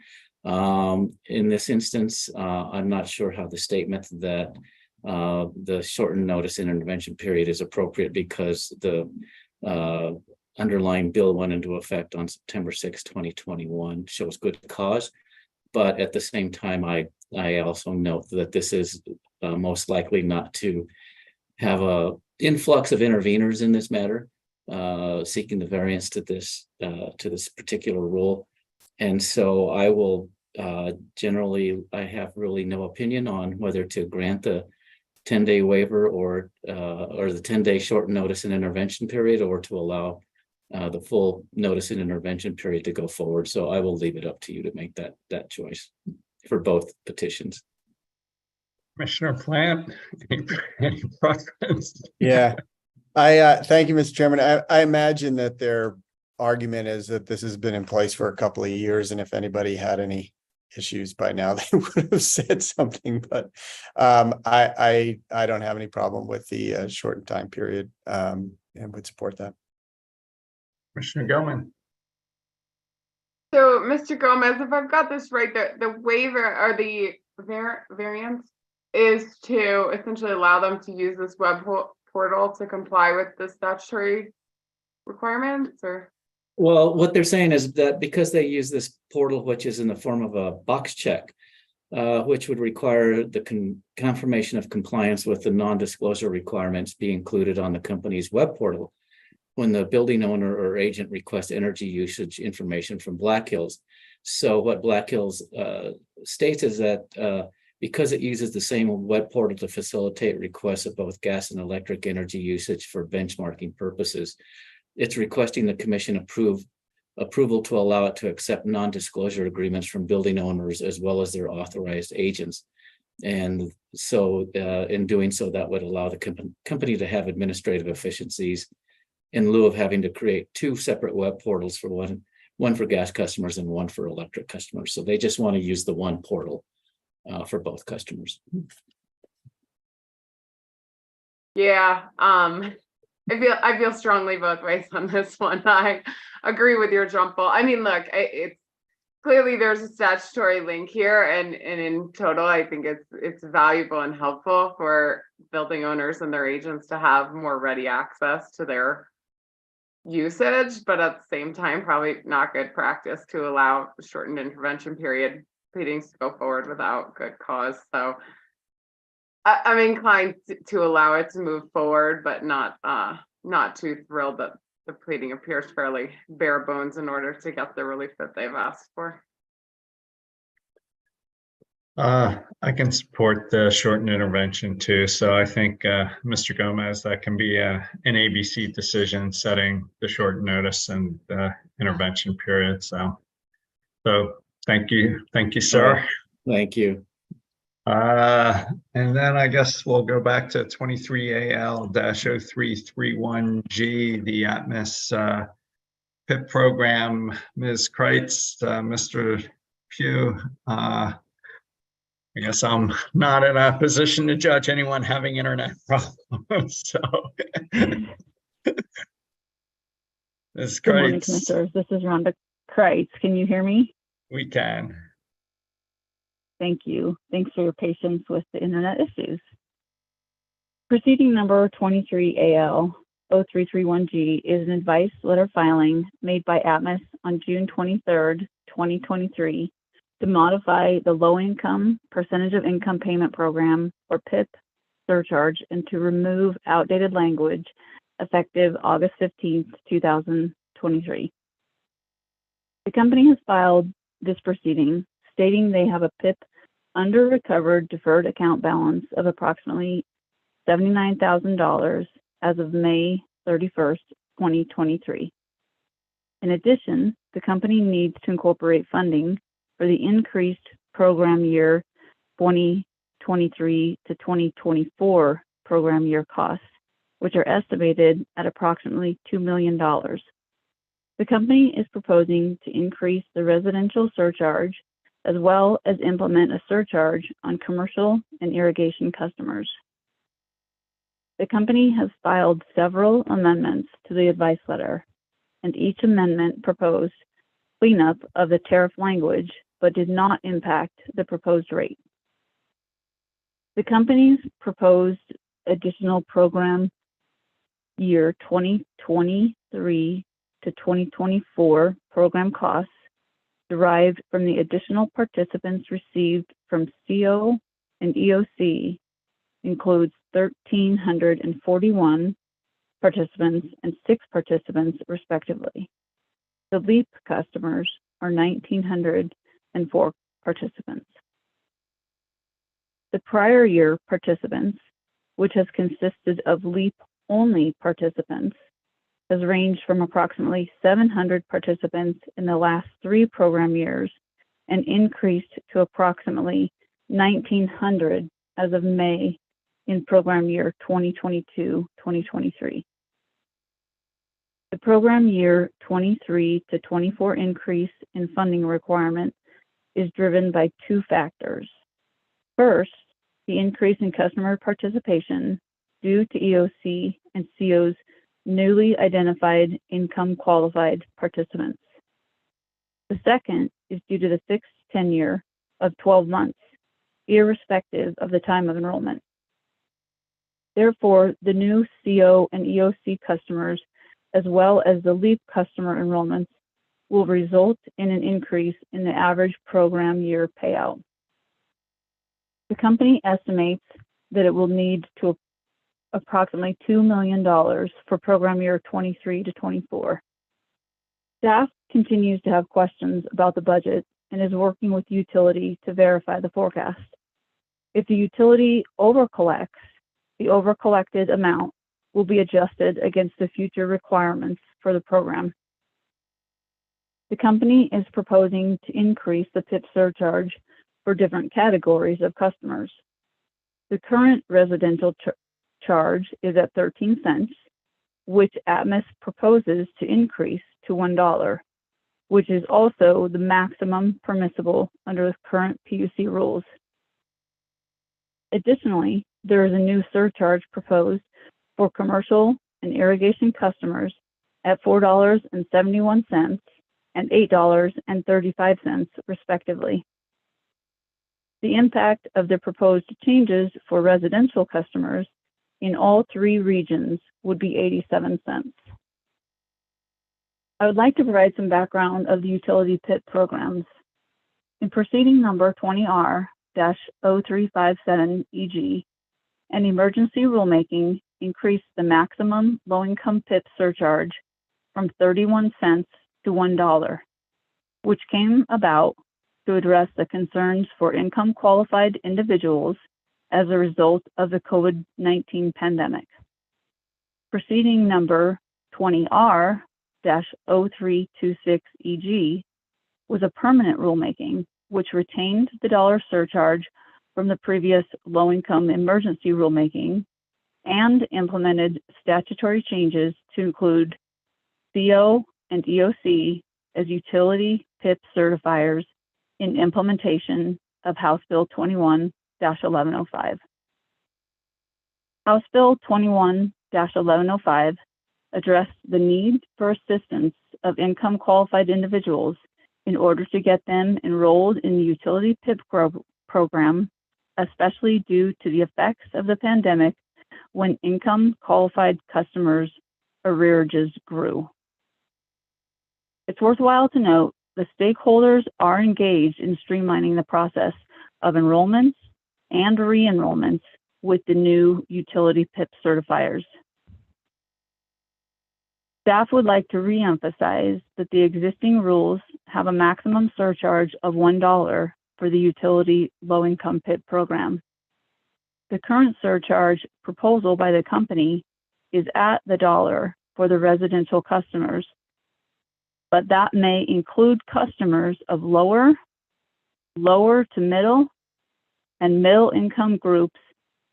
In this instance, I'm not sure how the statement that the shortened notice and intervention period is appropriate, because the underlying bill went into effect on September 6, 2021, shows good cause. But at the same time, I also note that this is most likely not to have a influx of interveners in this matter, seeking the variance to this particular rule. And so I will generally, I have really no opinion on whether to grant the 10-day waiver or the 10-day short notice and intervention period, or to allow the full notice and intervention period to go forward. So I will leave it up to you to make that choice for both petitions. Commissioner Plant, any preference? Yeah, I thank you, Mr. Chairman. I imagine that their argument is that this has been in place for a couple of years, and if anybody had any issues by now, they would have said something. But I don't have any problem with the shortened time period, and would support that. Commissioner Gilman. So, Mr. Gomez, if I've got this right, the waiver or the variance is to essentially allow them to use this web portal to comply with the statutory requirements, or? Well, what they're saying is that because they use this portal, which is in the form of a box check, which would require the confirmation of compliance with the non-disclosure requirements be included on the company's web portal, when the building owner or agent requests energy usage information from Black Hills. So what Black Hills states is that because it uses the same web portal to facilitate requests of both gas and electric energy usage for benchmarking purposes, it's requesting the commission approval to allow it to accept non-disclosure agreements from building owners as well as their authorized agents. And so in doing so, that would allow the company to have administrative efficiencies in lieu of having to create two separate web portals for one for gas customers and one for electric customers. So they just want to use the one portal for both customers. Yeah, I feel strongly both ways on this one. I agree with your jump ball. I mean, look, it's clearly there's a statutory link here, and in total, I think it's valuable and helpful for building owners and their agents to have more ready access to their usage, but at the same time, probably not good practice to allow shortened intervention period proceedings to go forward without good cause. So I'm inclined to allow it to move forward, but not too thrilled that the pleading appears fairly bare bones in order to get the relief that they've asked for. I can support the shortened intervention too. So I think, Mr. Gomez, that can be an ABC decision setting the short notice and intervention period. So thank you, sir. Thank you. And then I guess we'll go back to 23AL-0331G, the ATMOS PIP program. Ms. Kreitz, Mr. Pugh, I guess I'm not in a position to judge anyone having internet problems. So, Ms. Good morning, Kreitz, Commissioners. This is Rhonda Kreitz. Can you hear me? we can. Thank you. Thanks for your patience with the internet issues. Proceeding number 23AL-0331G is an advice letter filing made by ATMOS on June 23rd, 2023 to modify the low-income percentage of income payment program, or PIP, surcharge and to remove outdated language effective August 15th, 2023. The company has filed this proceeding stating they have a PIP under recovered deferred account balance of approximately $79,000 as of May 31st, 2023. In addition, the company needs to incorporate funding for the increased program year 2023 to 2024 program year costs, which are estimated at approximately $2 million. The company is proposing to increase the residential surcharge as well as implement a surcharge on commercial and irrigation customers. The company has filed several amendments to the advice letter, and each amendment proposed cleanup of the tariff language but did not impact the proposed rate. The company's proposed additional program year 2023 to 2024 program costs derived from the additional participants received from CO and EOC includes 1,341 participants and 6 participants respectively. The LEAP customers are 1,904 participants. The prior year participants, which has consisted of LEAP only participants, has ranged from approximately 700 participants in the last 3 program years and increased to approximately 1,900 as of May in program year 2022-2023. The program year 23 to 24 increase in funding requirement is driven by 2 factors. First, the increase in customer participation due to EOC and CO's newly identified income qualified participants. The second is due to the fixed tenure of 12 months, irrespective of the time of enrollment. Therefore, the new CO and EOC customers, as well as the LEAP customer enrollments, will result in an increase in the average program year payout. The company estimates that it will need to approximately $2 million for program year 23 to 24. Staff continues to have questions about the budget and is working with the utility to verify the forecast. If the utility overcollects, the overcollected amount will be adjusted against the future requirements for the program. The company is proposing to increase the PIP surcharge for different categories of customers. The current residential charge is at 13 cents, which Atmos proposes to increase to $1, which is also the maximum permissible under the current PUC rules. Additionally, there is a new surcharge proposed for commercial and irrigation customers at $4.71 and $8.35 respectively. The impact of the proposed changes for residential customers in all three regions would be 87 cents. I would like to provide some background of the utility PIP programs. In proceeding number 20R-0357 EG, an emergency rulemaking increased the maximum low-income PIP surcharge from 31 cents to $1, which came about to address the concerns for income qualified individuals as a result of the COVID-19 pandemic. Proceeding number 20R-0326 EG was a permanent rulemaking which retained the dollar surcharge from the previous low-income emergency rulemaking and implemented statutory changes to include CO and EOC as utility PIP certifiers in implementation of House Bill 21-1105. House Bill 21-1105 addressed the need for assistance of income qualified individuals in order to get them enrolled in the utility PIP program, especially due to the effects of the pandemic when income qualified customers' arrearages grew. It's worthwhile to note the stakeholders are engaged in streamlining the process of enrollments and re-enrollments with the new utility PIP certifiers. Staff would like to re-emphasize that the existing rules have a maximum surcharge of $1 for the utility low-income PIP program. The current surcharge proposal by the company is at the dollar for the residential customers, but that may include customers of lower to middle, and middle income groups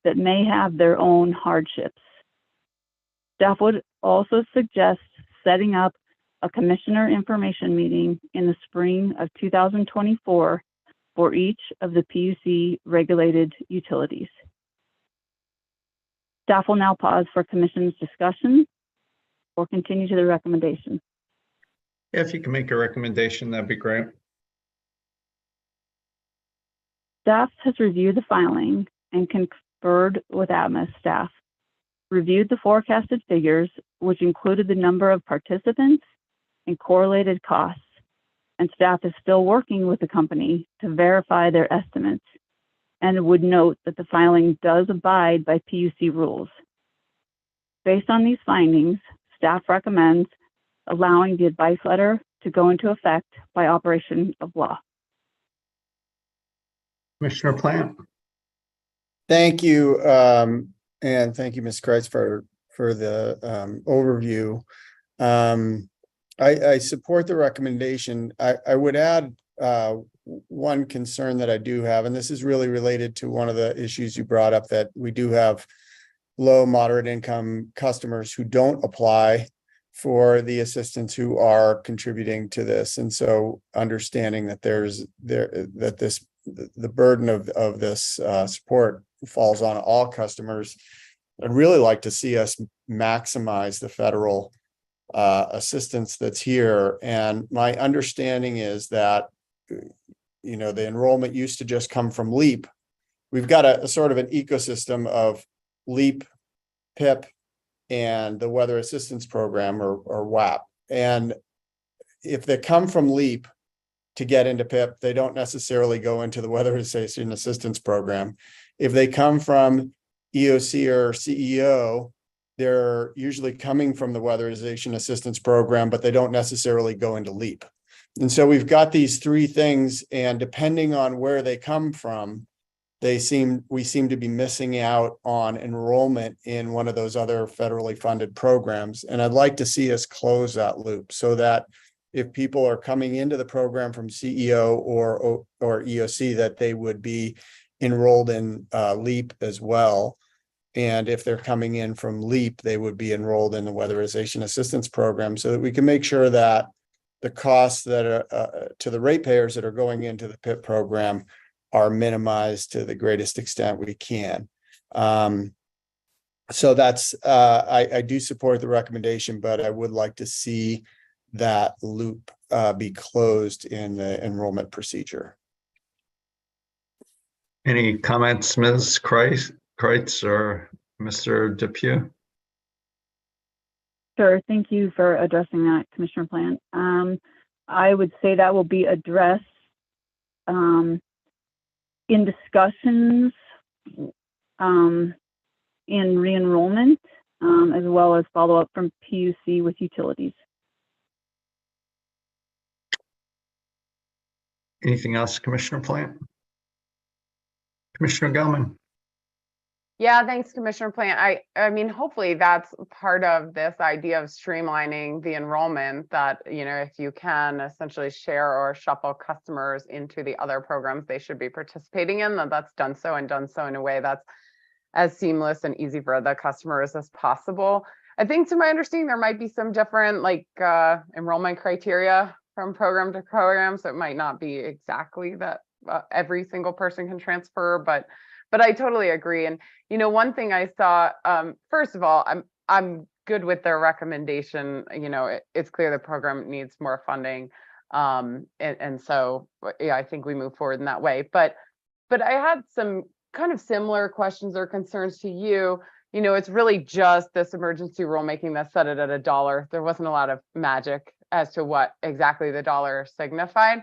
that may have their own hardships. Staff would also suggest setting up a commissioner information meeting in the spring of 2024 for each of the PUC regulated utilities. Staff will now pause for commission's discussion or continue to the recommendation. If you can make a recommendation, that'd be great. Staff has reviewed the filing and conferred with Atmos staff, reviewed the forecasted figures, which included the number of participants and correlated costs, and staff is still working with the company to verify their estimates and would note that the filing does abide by PUC rules. Based on these findings, staff recommends allowing the advice letter to go into effect by operation of law. Commissioner Plant. Thank you. And thank you, Ms. Kreitz, for the overview. I support the recommendation. I would add one concern that I do have, and this is really related to one of the issues you brought up, that we do have low, moderate income customers who don't apply for the assistance who are contributing to this. And so understanding that the burden of this support falls on all customers, I'd really like to see us maximize the federal assistance that's here. And my understanding is that, you know, the enrollment used to just come from LEAP. We've got a sort of an ecosystem of LEAP, PIP, and the Weather Assistance Program, or WAP. And if they come from LEAP to get into PIP, they don't necessarily go into the Weather Assistance Program. If they come from EOC or CEO, they're usually coming from the weatherization assistance program, but they don't necessarily go into LEAP. And so we've got these three things, and depending on where they come from, we seem to be missing out on enrollment in one of those other federally funded programs. And I'd like to see us close that loop so that if people are coming into the program from CEO or EOC, that they would be enrolled in LEAP as well. And if they're coming in from LEAP, they would be enrolled in the weatherization assistance program, so that we can make sure that the costs that are to the ratepayers that are going into the PIP program are minimized to the greatest extent we can. So that's, I do support the recommendation, but I would like to see that loop be closed in the enrollment procedure. Any comments, Ms. Kreitz or Mr. Depew? Sure. Thank you for addressing that, Commissioner Plant. I would say that will be addressed in discussions in re-enrollment, as well as follow-up from PUC with utilities. Anything else, Commissioner Plant? Commissioner Gelman? Yeah, thanks, Commissioner Plant. I mean, hopefully that's part of this idea of streamlining the enrollment, that, you know, if you can essentially share or shuffle customers into the other programs they should be participating in, that's done so in a way that's as seamless and easy for the customers as possible. I think, to my understanding, there might be some different enrollment criteria from program to program, so it might not be exactly that every single person can transfer, but I totally agree. And, you know, one thing I saw, first of all, I'm good with their recommendation. You know, it's clear the program needs more funding. And so, yeah, I think we move forward in that way. But I had some kind of similar questions or concerns to you. You know, it's really just this emergency rulemaking that set it at $1. There wasn't a lot of magic as to what exactly the dollar signified.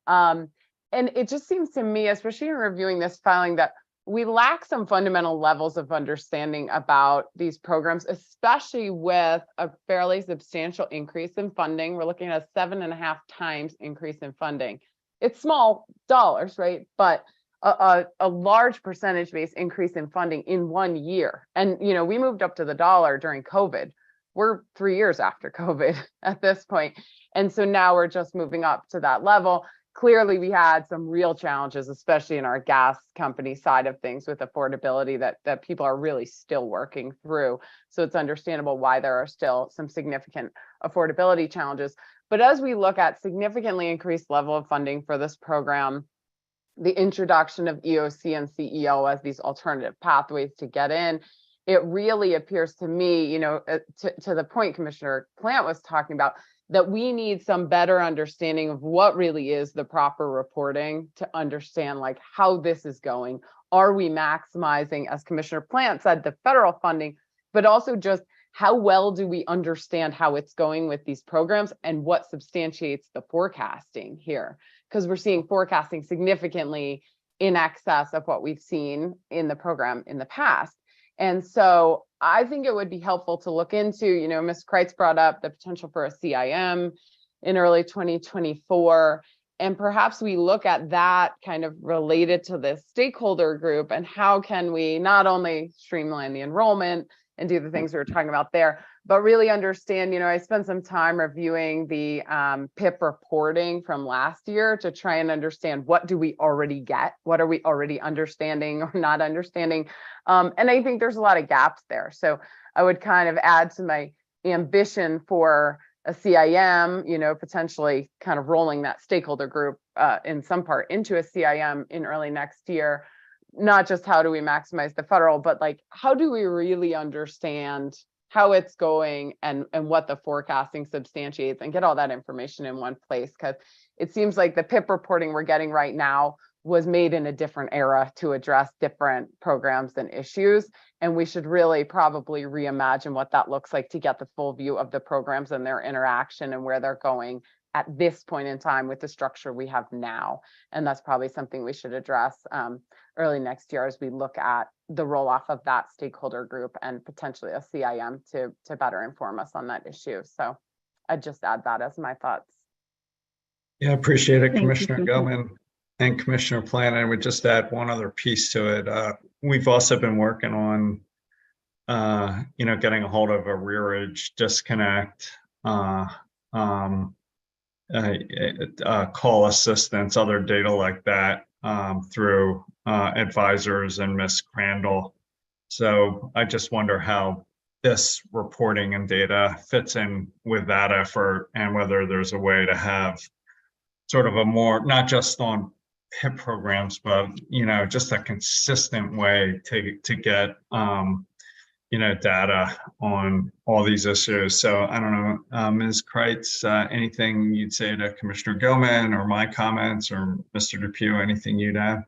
And it just seems to me, especially in reviewing this filing, that we lack some fundamental levels of understanding about these programs, especially with a fairly substantial increase in funding. We're looking at a 7.5 times increase in funding. It's small dollars, right? But a large percentage-based increase in funding in 1 year. And, you know, we moved up to the dollar during COVID. We're 3 years after COVID at this point. And so now we're just moving up to that level. Clearly, we had some real challenges, especially in our gas company side of things, with affordability that people are really still working through. So it's understandable why there are still some significant affordability challenges. But as we look at significantly increased level of funding for this program, the introduction of EOC and CEO as these alternative pathways to get in, it really appears to me, you know, to the point Commissioner Plant was talking about, that we need some better understanding of what really is the proper reporting to understand like how this is going. Are we maximizing, as Commissioner Plant said, the federal funding, but also just how well do we understand how it's going with these programs and what substantiates the forecasting here? Because we're seeing forecasting significantly in excess of what we've seen in the program in the past. And so I think it would be helpful to look into, you know, Ms. Kreitz brought up the potential for a CIM in early 2024. And perhaps we look at that kind of related to this stakeholder group, and how can we not only streamline the enrollment and do the things we were talking about there, but really understand, you know, I spent some time reviewing the PIP reporting from last year to try and understand, what do we already get? What are we already understanding or not understanding? And I think there's a lot of gaps there. So I would kind of add to my ambition for a CIM, you know, potentially kind of rolling that stakeholder group in some part into a CIM in early next year. Not just how do we maximize the federal, but like, how do we really understand how it's going and what the forecasting substantiates, and get all that information in one place? Because it seems like the PIP reporting we're getting right now was made in a different era to address different programs and issues. And we should really probably reimagine what that looks like to get the full view of the programs and their interaction and where they're going at this point in time with the structure we have now. And that's probably something we should address early next year as we look at the roll off of that stakeholder group and potentially a CIM to better inform us on that issue. So I'd just add that as my thoughts. Yeah, appreciate it, Thank you, Commissioner Commissioner. Gilman and Commissioner Plant. I would just add one other piece to it. We've also been working on, getting a hold of a rearage disconnect, call assistance, other data like that through advisors and Ms. Crandall. So I just wonder how this reporting and data fits in with that effort and whether there's a way to have sort of a more, not just on HIP programs, but, just a consistent way to get, data on all these issues. So I don't know, Ms. Kreitz, anything you'd say to Commissioner Gilman or my comments, or Mr. Depew, anything you'd add?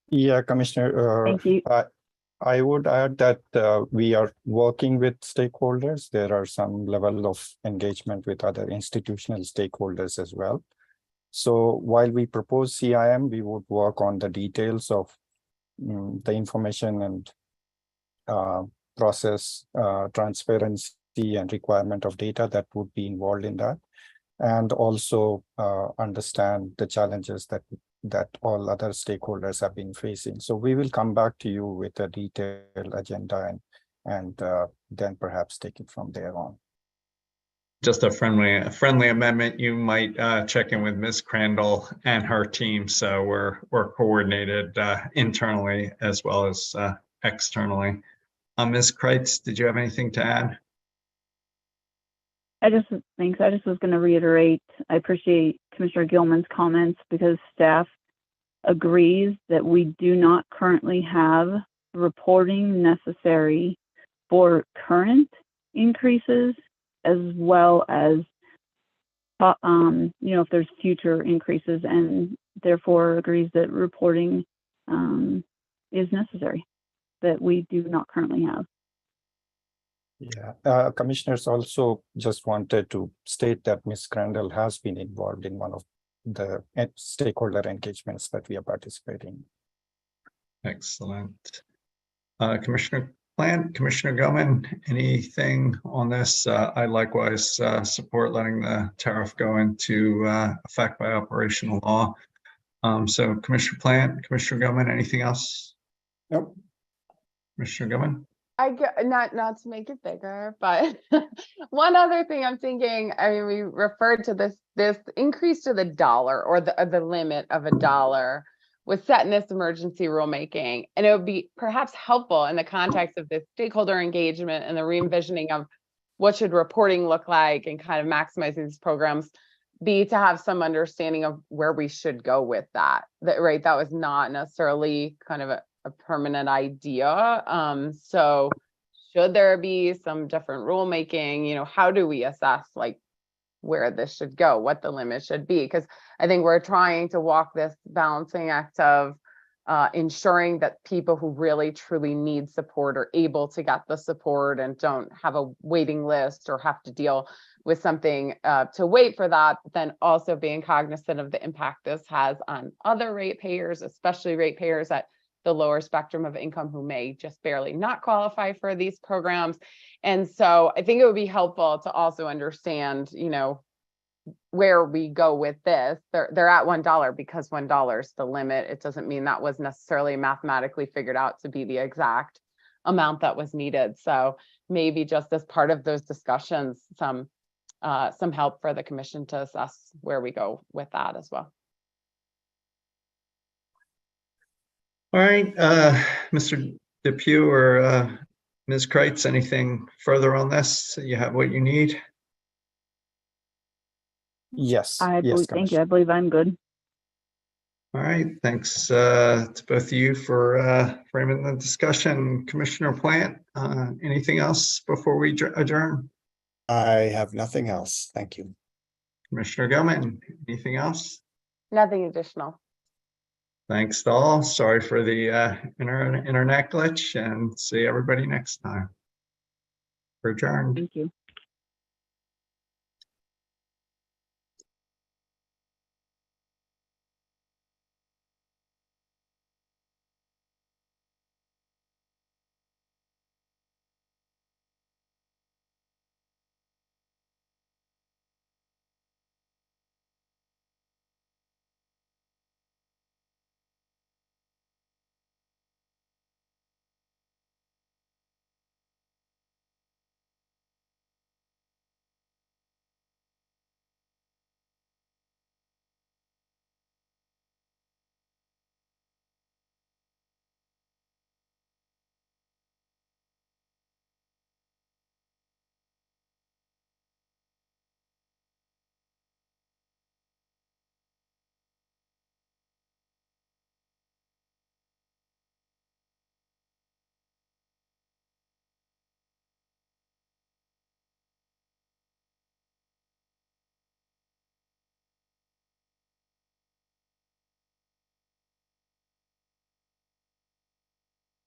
Yeah, Commissioner, Thank you. I would add that we are working with stakeholders. There are some level of engagement with other institutional stakeholders as well. So while we propose CIM, we would work on the details of the information and process transparency and requirement of data that would be involved in that, and also understand the challenges that all other stakeholders have been facing. So we will come back to you with a detailed agenda and then perhaps take it from there on. Just a friendly amendment. You might check in with Ms. Crandall and her team. So we're coordinated internally as well as externally. Ms. Kreitz, did you have anything to add? Thanks. I just was going to reiterate, I appreciate Commissioner Gilman's comments because staff agrees that we do not currently have reporting necessary for current increases, as well as, if there's future increases, and therefore agrees that reporting is necessary that we do not currently have. Yeah, commissioners also just wanted to state that Ms. Crandall has been involved in one of the stakeholder engagements that we are participating. Excellent. Commissioner Plant, Commissioner Gilman, anything on this? I likewise support letting the tariff go into effect by operational law. So Commissioner Plant, Commissioner Gilman, anything else? Nope. Commissioner Gilman? Not to make it bigger, but one other thing I'm thinking, I mean, we referred to this increase to the dollar or the limit of $1 was set in this emergency rulemaking. And it would be perhaps helpful in the context of this stakeholder engagement and the re-envisioning of what should reporting look like and kind of maximizing these programs, be to have some understanding of where we should go with that. Right, that was not necessarily kind of a permanent idea. So should there be some different rulemaking, how do we assess like where this should go, what the limit should be? Because I think we're trying to walk this balancing act of ensuring that people who really truly need support are able to get the support and don't have a waiting list or have to deal with something to wait for that, but then also being cognizant of the impact this has on other ratepayers, especially ratepayers at the lower spectrum of income who may just barely not qualify for these programs. And so I think it would be helpful to also understand, where we go with this. They're at $1 because $1 is the limit. It doesn't mean that was necessarily mathematically figured out to be the exact amount that was needed. So maybe just as part of those discussions, some help for the commission to assess where we go with that as well. All right, Mr. Depew or Ms. Kreitz, anything further on this? You have what you need? Yes. Thank you. Commissioner. I believe I'm good. All right, thanks to both of you for framing the discussion. Commissioner Plant, anything else before we adjourn? I have nothing else. Thank you. Commissioner Gilman, anything else? Nothing additional. Thanks to all. Sorry for the internet glitch, and see everybody next time. We're adjourned. Thank you.